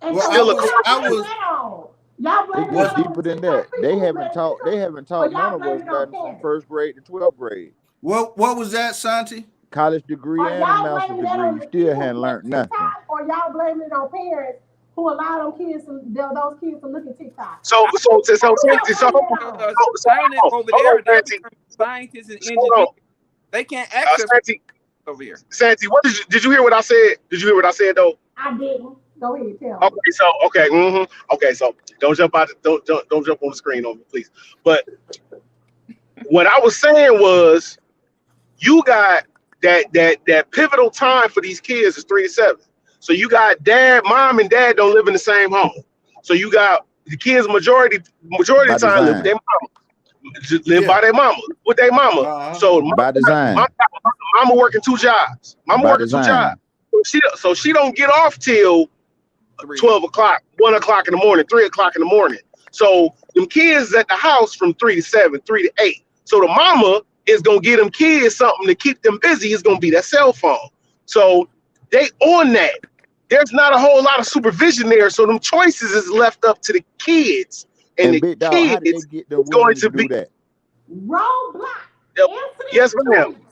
And Well, so Still what a y'all I blaming was that on? Y'all It blaming gets that on deeper the than that. TikTok people who let They TikTok, haven't or taught none y'all of us blaming it on nothing from parents? 1st grade to 12th grade. what was that, Santi? College degree Are and a y'all master's blaming that degree. on You the still people hadn't who learned let nothing. TikTok, or y'all blaming it on parents who allow those kids to TikTok? so I so so so Who y'all Santi, so blaming hold that on, on? China over there, hold on, they're Santi. becoming scientists and So hold engineers. on, They can't access Santi. over here. Santi, what did you hear what I said? Did you hear what I said though? I didn't. Go ahead, tell me. Okay, so okay, so don't jump out, don't jump on the screen on me, please. But what I was saying was, you got that pivotal time for these kids is 3 to 7. So you got mom and dad don't live in the same home. So you got the kids majority of By the time live with their design. mama, live Yeah. by their mama, with their mama. Uh-huh. So By design. mama working 2 jobs. Mama By working 2 jobs. design. So she don't get off till 3. 12 o'clock, 1 o'clock in the morning, 3 o'clock in the morning. So them kids at the house from 3 to 7, 3 to 8. So the mama is gonna get them kids something to keep them busy. It's gonna be that cell phone. So they on that. There's not a whole lot of supervision there. So them choices is left up to the kids. And the Big Dog, how did they kids get the going women to to be do that? Roadblock. Yep. Answer this Yes, ma'am. question.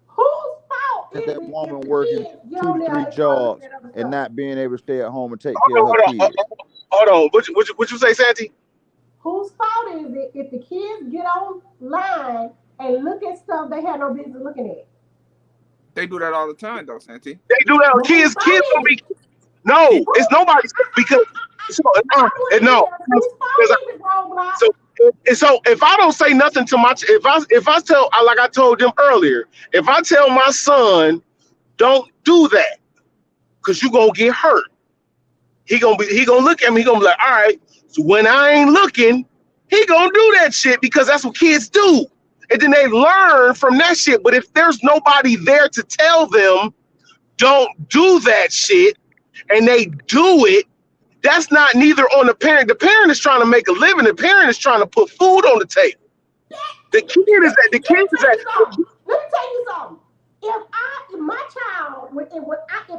Whose fault is That it woman if the working kids get 2 on to there 3 and jobs that other and stuff? not being able to stay at home and take care of her kids? Hold on. What you say, Santi? Whose fault is it if the kids get online and look at stuff they had no business looking at? They do that all the time, though, Santi. They do that. Well, Kids whose gonna fault is be. it? No, it's nobody's because no. Whose fault is it, Roadblock? So if I don't say nothing to my if I tell like I told them earlier, if I tell my son don't do that because you gonna get hurt, he gonna look at me, he gonna be like, all right, so when I ain't looking, he gonna do that shit because that's what kids do. And then they learn from that shit. But if there's nobody there to tell them don't do that shit and they do it, that's not neither on the parent. The parent is trying to make a living. The parent is trying to put food on the table. The kid is at. Let me tell you something. If my child, if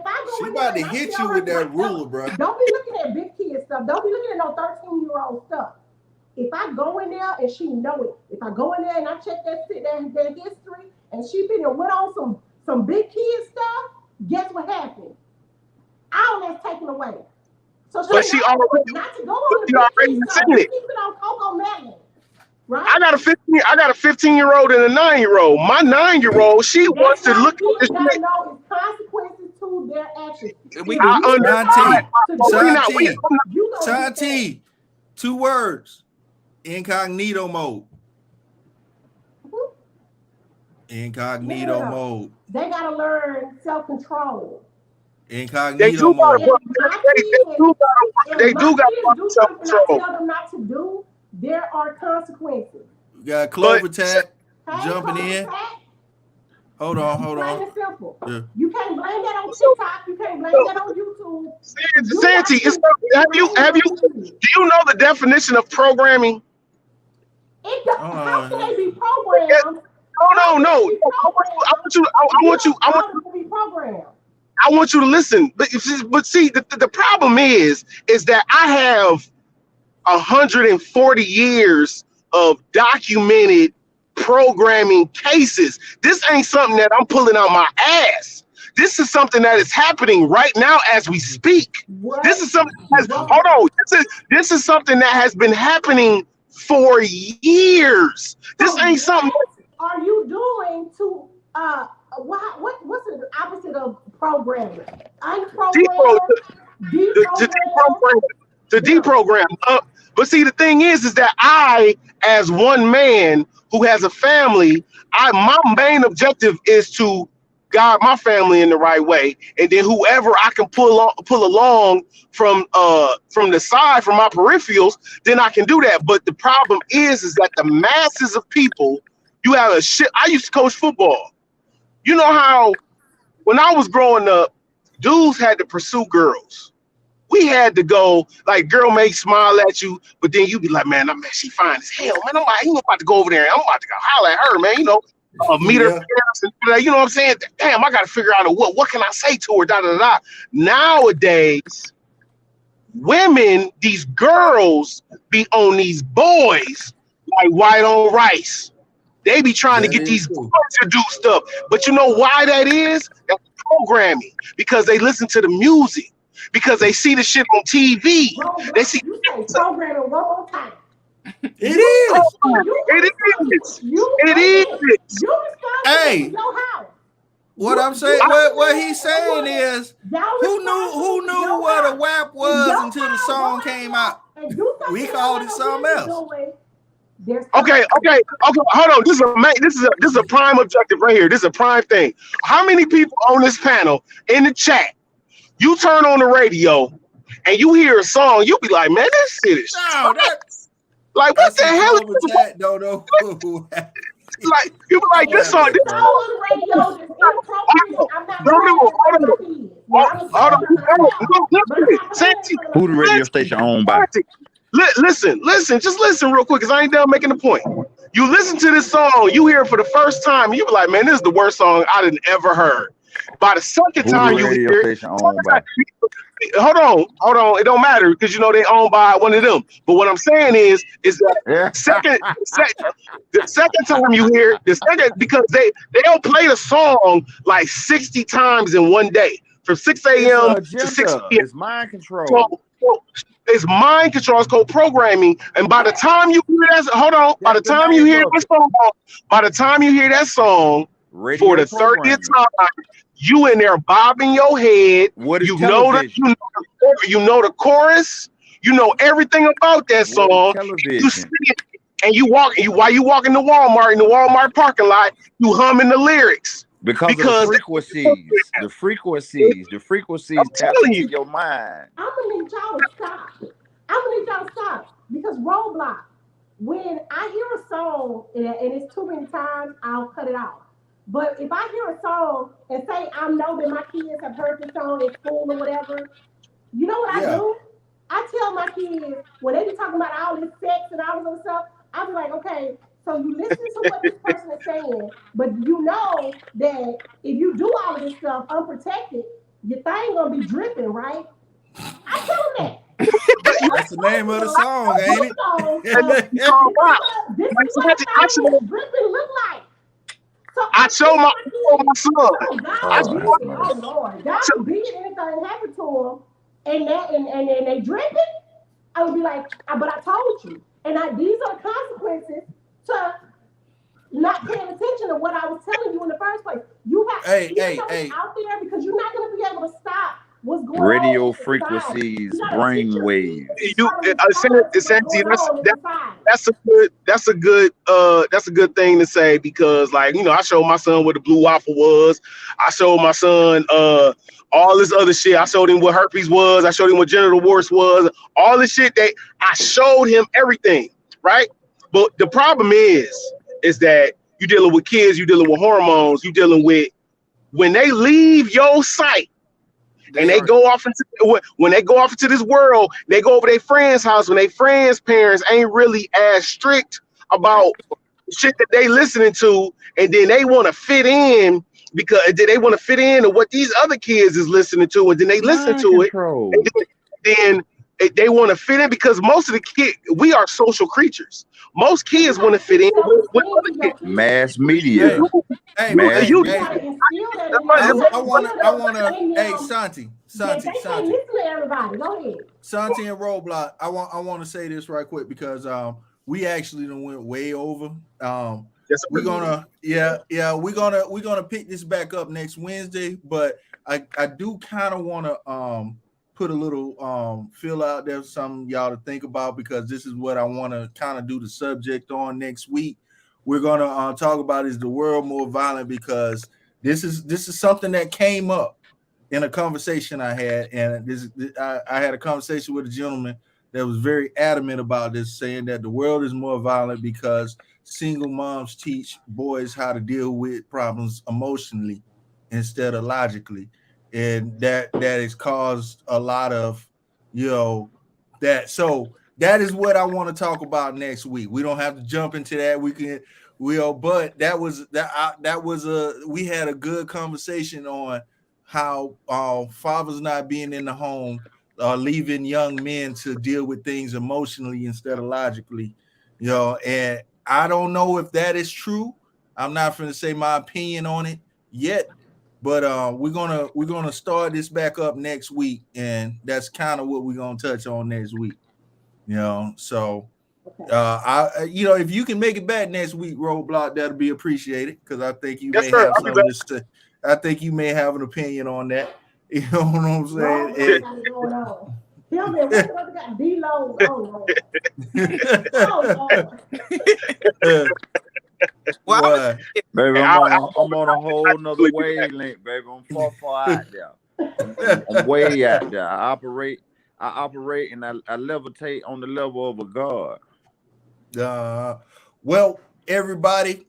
I go She in about there to and I hit tell you her, with that ruler, bro. don't be looking at big kid stuff. Don't be looking at no 13-year-old stuff. If I go in there and she know it, if I go in there and I check that history and she been and went on some big kid stuff, guess what happened? All that's taken away. So she already not to go on the big kid stuff. Keep it on Coco Melon. Right? I got a 15-year-old and a 9-year-old. My 9-year-old, she wants to look at this gotta shit. know it's consequences to their actions. Santi, 2 words. Incognito mode. Incognito mode. They gotta learn self-control. Incognito mode. They do got self-control. Tell them not to do. There are consequences. You got Clover Tag jumping in. Hold on. Plain and simple. Yeah. You can't blame that on TikTok. You can't blame that on YouTube. Santi, do you know the definition of programming? How can they be programmed? No. I want you to listen. But see, the problem is that I have 140 years of documented programming cases. This ain't something that I'm pulling out my ass. This is something that is happening right now as we speak. What? This is something this is something that has been happening for years. This ain't something. Are you doing to what's the opposite of programming? Deprogram. But see, the thing is that I, as one man who has a family, my main objective is to guide my family in the right way, and then whoever I can pull along from the side, from my peripherals, then I can do that. But the problem is that the masses of people, you have I used to coach football. You know how when I was growing up, dudes had to pursue girls. We had to go, like, girl may smile at you, but then you be like, man, she fine as hell, man. I'm about to go over there and I'm about to go holler at her, man. You know, meet her parents, and you know what I'm saying? Damn, I got to figure out what can I say to her, da da da. Nowadays, women, these girls be on these boys like white on rice. They be trying to get these boys to do stuff. But you know why that is? That's programming. Because they listen to the music. Because they see the shit on TV. They see programming one more time. It is. It is. Hey, what I'm saying, what he's saying is, who knew what a WAP was until the song came out? We called it something else. Okay. Hold on. This is a prime objective right here. This is a prime thing. How many people on this panel in the chat? You turn on the radio and you hear a song, you be like, man, this shit is like, what the hell is that? No. Like, you be like, this song. Now I'm gonna say Hold on. something myself, but I'm not playing Santi, for Who the radio nobody. station owned by? listen, just listen real quick, because I ain't done making the point. You listen to this song, you hear it for the first time, you be like, man, this is the worst song I done ever heard. By the second Who the time you radio hear it, station owned by? hold on, it don't matter because you know they owned by one of them. But what I'm saying is that Yeah. the second time you hear it, the second, because they don't play the song like 60 times in one day from 6 It's an a.m. to 6 agenda. p.m. It's mind So, control. so it's mind control, it's called programming. And by the time you hear that, hold on, by the That's the time you name hear of that it. song, by the time you hear that song for Radio the 30th programming. time, you in there bobbing your head. What is You know that television? you know the chorus, you know everything about that What is song. You see television? it, and you walk. While you walking to Walmart in the Walmart parking lot, you humming the lyrics Because of the because frequencies. The frequencies. The frequencies I'm tap telling into you, your mind. I'm gonna need y'all to stop. I'm gonna need y'all to stop because roadblock. When I hear a song and it's too many times, I'll cut it out. But if I hear a song and say I know that my kids have heard this song in school or whatever, you know what I Yeah. do? I tell my kids when they be talking about all this sex and all this other stuff, I be like, okay, so you listen to what this person is saying, but you know that if you do all of this stuff unprotected, your thing gonna be dripping, right? I tell them that. but you That's the name of the song, ain't it? So, call out. this is what a thing is dripping look like. So I I show teach my, my kids, son. oh, I God Oh, forbid, have oh mercy. Lord, God show, forbid anything happen to them and they dripping. I would be like, but I told you. And these are consequences to not paying attention to what I was telling you in the first place. You have, Hey, even hey, though it's hey. out there, because you're not going to be able to stop what's going on Radio in society. frequencies, You got to teach brain your kids waves. you how to respond to what's Santi, going on in society. that's a good thing to say, because like, you know, I showed my son what the blue waffle was. I showed my son all this other shit. I showed him what herpes was. I showed him what genital warts was. All this shit that I showed him everything, right? But the problem is that you're dealing with kids, you're dealing with hormones, you're dealing with when they leave your sight and That's they right. go off into when they go off into this world, they go over their friend's house when their friends' parents ain't really as strict about shit that they listening to, and then they want to fit in because they want to fit in to what these other kids is listening to, and then they listen Mind to it, and control. then they want to fit in because most of the kids, we are social creatures. Most And you kids want got to to fit teach in with self-esteem other to your kids. kids. Mass Hey, media. hey, Mass hey, You, You hey. got media. to instill that in them. I, You got I to wanna, I wanna. instill in Hey, them Santi, that Santi, they can't Santi, listen to everybody. Go ahead. Santi, and Roadblock. I want to say this right quick because we actually done went way over. yes, We're sir. gonna, yeah, we're gonna pick this back up next Wednesday, but I do kind of want to put a little fill out there for some of y'all to think about, because this is what I want to kind of do the subject on next week. We're gonna talk about, is the world more violent? Because this is something that came up in a conversation I had, and I had a conversation with a gentleman that was very adamant about this, saying that the world is more violent because single moms teach boys how to deal with problems emotionally instead of logically, and that has caused a lot of, you know, that. So that is what I want to talk about next week. We don't have to jump into that. But that was we had a good conversation on how fathers not being in the home, leaving young men to deal with things emotionally instead of logically, you know. And I don't know if that is true. I'm not going to say my opinion on it yet, but we're gonna start this back up next week, and that's kind of what we're gonna touch on next week. You know, so Okay. if you can make it back next week, Roadblock, that'll be appreciated, because I think you Yes, may sir. have I'll be some back. of this. I think you may have an opinion on that. You know what I'm saying? Roadblock got it going on. Him and what's the other guy? D-Lo's. Oh, Lord. Oh, Lord. Well, I'm gonna What? say Baby, And I'm on a whole nother wavelength, baby. I'm far out there. I'm way out there. I operate and I levitate on the level of a god. Uh, well, everybody,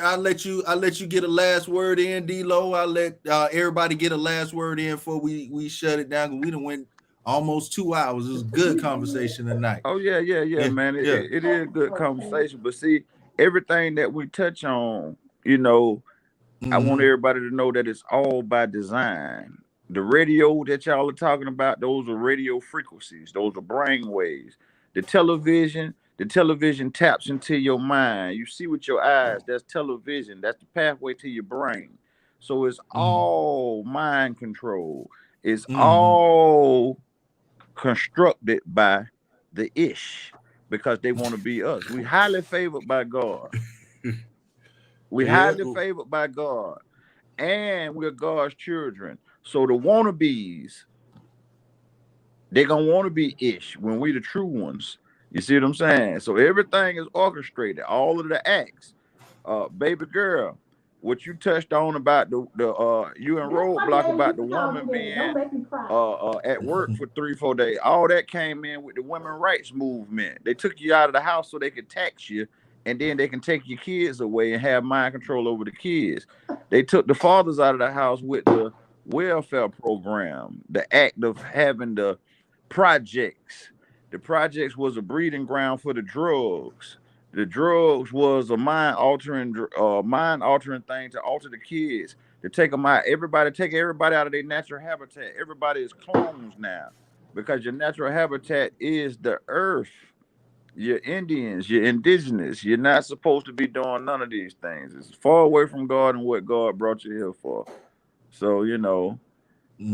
I'll let you get a last word in, D-Lo. I'll let everybody get a last word in before we shut it down, because we done went almost 2 hours. It was a good conversation tonight. Oh yeah, man. It is a good conversation. But see, everything that we touch on, I want everybody to know that it's all by design. The radio that y'all are talking about, those are radio frequencies. Those are brain waves. The television taps into your mind. You see with your eyes. That's television. That's the pathway to your brain. So it's all mind control. It's all constructed by the ish, because they want to be us. We highly favored by God. We highly favored by God. And we're God's children. So the wannabes, they're gonna want to be ish when we the true ones. You see what I'm saying? So everything is orchestrated, all of the acts. Baby girl, what you touched on about the you and Roadblock about the woman being at work for 3-4 days, all that came in with the women rights movement. They took you out of the house so they could tax you, and then they can take your kids away and have mind control over the kids. They took the fathers out of the house with the welfare program, the act of having the projects. The projects was a breeding ground for the drugs. The drugs was a mind altering thing to alter the kids, to take them out. Take everybody out of their natural habitat. Everybody is clones now, because your natural habitat is the earth. You're Indians, you're indigenous. You're not supposed to be doing none of these things. It's far away from God and what God brought you here for. So,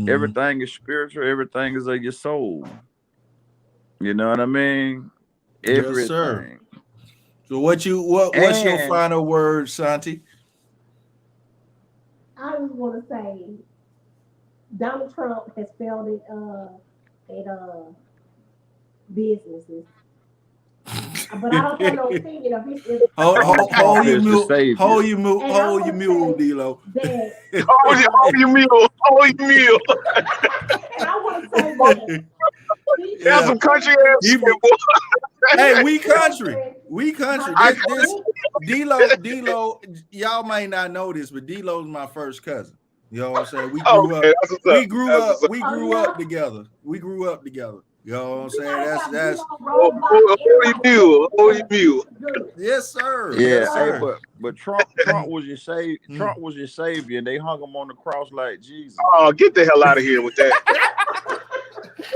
everything is spiritual, everything is of your soul. You know what I mean? Everything. Yes, sir. So what's your final word, Santi? I just want to say Donald Trump has failed at businesses. But I don't have no opinion of it. Hold your mule, D-Lo. Hold your mule. And I want to say that That's some country ass shit, boy. Hey, we country. This D-Lo, y'all might not know this, but D-Lo's my first cousin. You know what I'm saying? We grew up together. You know what I'm saying? That's hold your mule. Yes, sir. Yeah, yes, sir. Hey, but Trump was your savior. Trump was your savior, and they hung him on the cross like Jesus. Oh, get the hell out of here with that.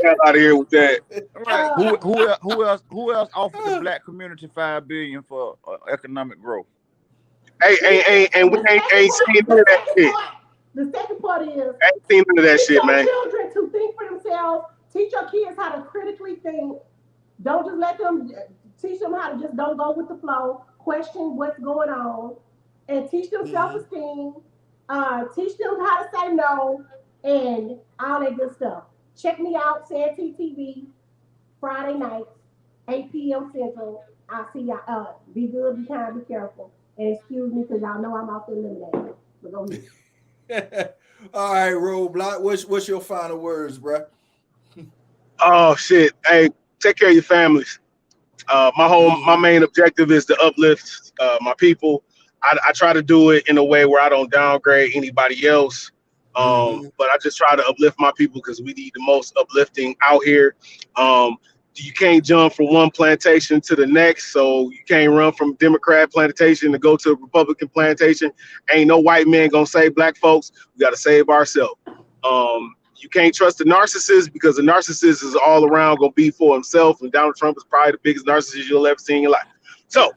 Right. Who else offered the black community $5 billion for economic growth? Hey, and we ain't seen none of that shit. The second part is ain't seen none of that shit, man. Children to think for themselves. Teach your kids how to critically think. Don't just let them. Teach them how to just don't go with the flow. Question what's going on, and teach them self-esteem. Teach them how to say no and all that good stuff. Check me out, Santee TV, Friday nights, 8 p.m. Central. I'll see y'all. Be good, be kind, be careful. And excuse me, because y'all know I'm off the eliminator. But go ahead. All right, Roadblock. What's your final words, bro? Oh shit! Hey, take care of your families. My main objective is to uplift my people. I try to do it in a way where I don't downgrade anybody else. But I just try to uplift my people because we need the most uplifting out here. You can't jump from one plantation to the next, so you can't run from Democrat plantation to go to a Republican plantation. Ain't no white man gonna save black folks. We gotta save ourselves. You can't trust the narcissist because the narcissist is all around gonna be for himself, and Donald Trump is probably the biggest narcissist you'll ever see in your life. So,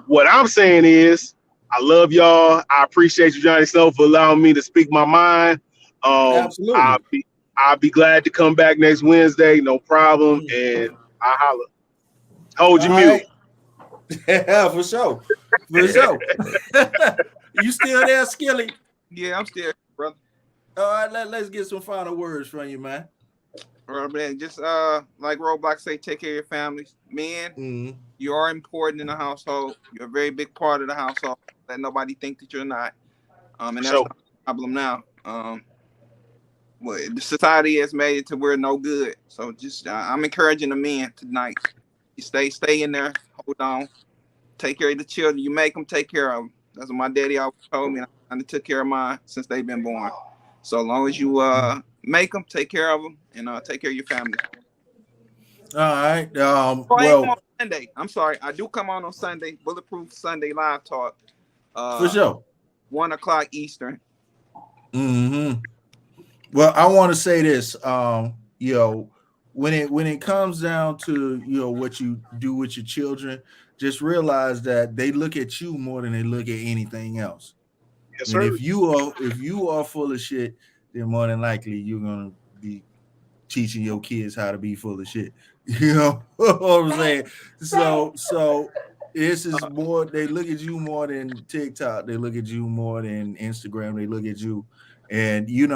what I'm saying is, I love y'all. I appreciate you, Johnny Snow, for allowing me to speak my mind. Absolutely. I'll be glad to come back next Wednesday, no problem, and I holla. Hold your mute. Yeah, for sure. You still there, Skilly? Yeah, I'm still, brother. All right, let's get some final words from you, man. All right, man. Just like Roadblock say, take care of your families. Men, you are important in the household. You're a very big part of the household. Let nobody think that you're not. And that's not a problem now. Well, the society has made it to where no good. So just I'm encouraging the men tonight. You stay in there. Hold on. take care of the children. You make them, take care of them. That's what my daddy always told me. I took care of mine since they've been born. So as long as you make them, take care of them, and take care of your family. All right. I ain't Well, on Sunday. I'm sorry. I do come on Sunday. Bulletproof Sunday live talk. for sure. 1 o'clock Eastern. Well, I want to say this. You know, when it comes down to what you do with your children, just realize that they look at you more than they look at anything else. Yes, And sir. if you are full of shit, then more than likely you're gonna be teaching your kids how to be full of shit. You know what I'm saying? So this is more. They look at you more than TikTok. They look at you more than Instagram. They look at you, and you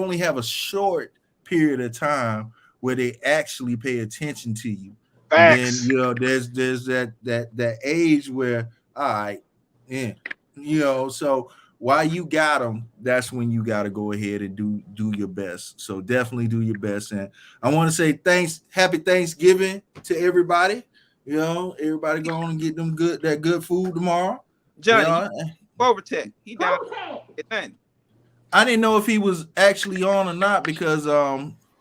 only have a short period of time where they actually pay attention to you. And then Facts. there's that age where, all right, yeah, so while you got them, that's when you got to go ahead and do your best. So definitely do your best. And I want to say happy Thanksgiving to everybody. Everybody going to get them that good food tomorrow. Johnny, Overtech. He down. I didn't know if he was actually on or not because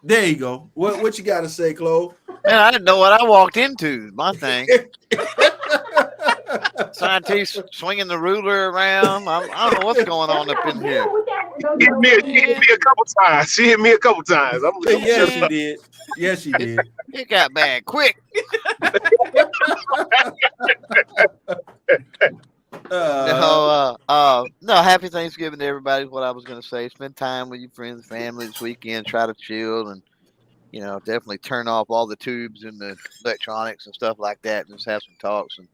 there you go. What you got to say, Chloe? Man, I didn't know what I walked into. My thing. Scientists swinging the ruler around. I don't know what's going on up in here. She hit me a couple times. She hit me a couple times. Yes, she did. Yes, she did. It got bad quick. No, happy Thanksgiving to everybody is what I was going to say. Spend time with your friends and family this weekend. Try to chill and, definitely turn off all the tubes and the electronics and stuff like that. And just have some talks. And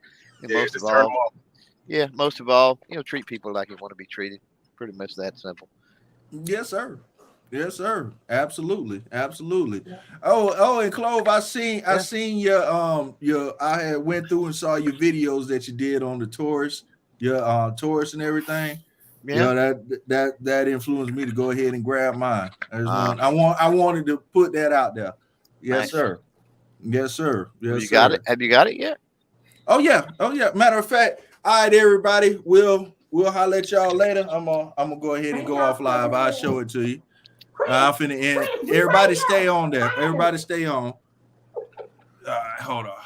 most of all, treat people like you want to be treated. Pretty much that simple. Yes, sir. Yes, sir. Absolutely. Absolutely. Yeah. Oh, and Clove, I seen your I had went through and saw your videos that you did on the tours, your tours and everything. Yeah. That influenced me to go ahead and grab mine. I wanted to put that out there. Yes, nice. Sir. Yes, sir. Yes, you got it. Have you got it yet? Oh yeah. Matter of fact, all right, everybody. We'll holler at y'all later. I'm gonna go ahead and go off live. I'll show it to you. I'm finna end. Everybody stay on there. Everybody stay on. All right, hold on.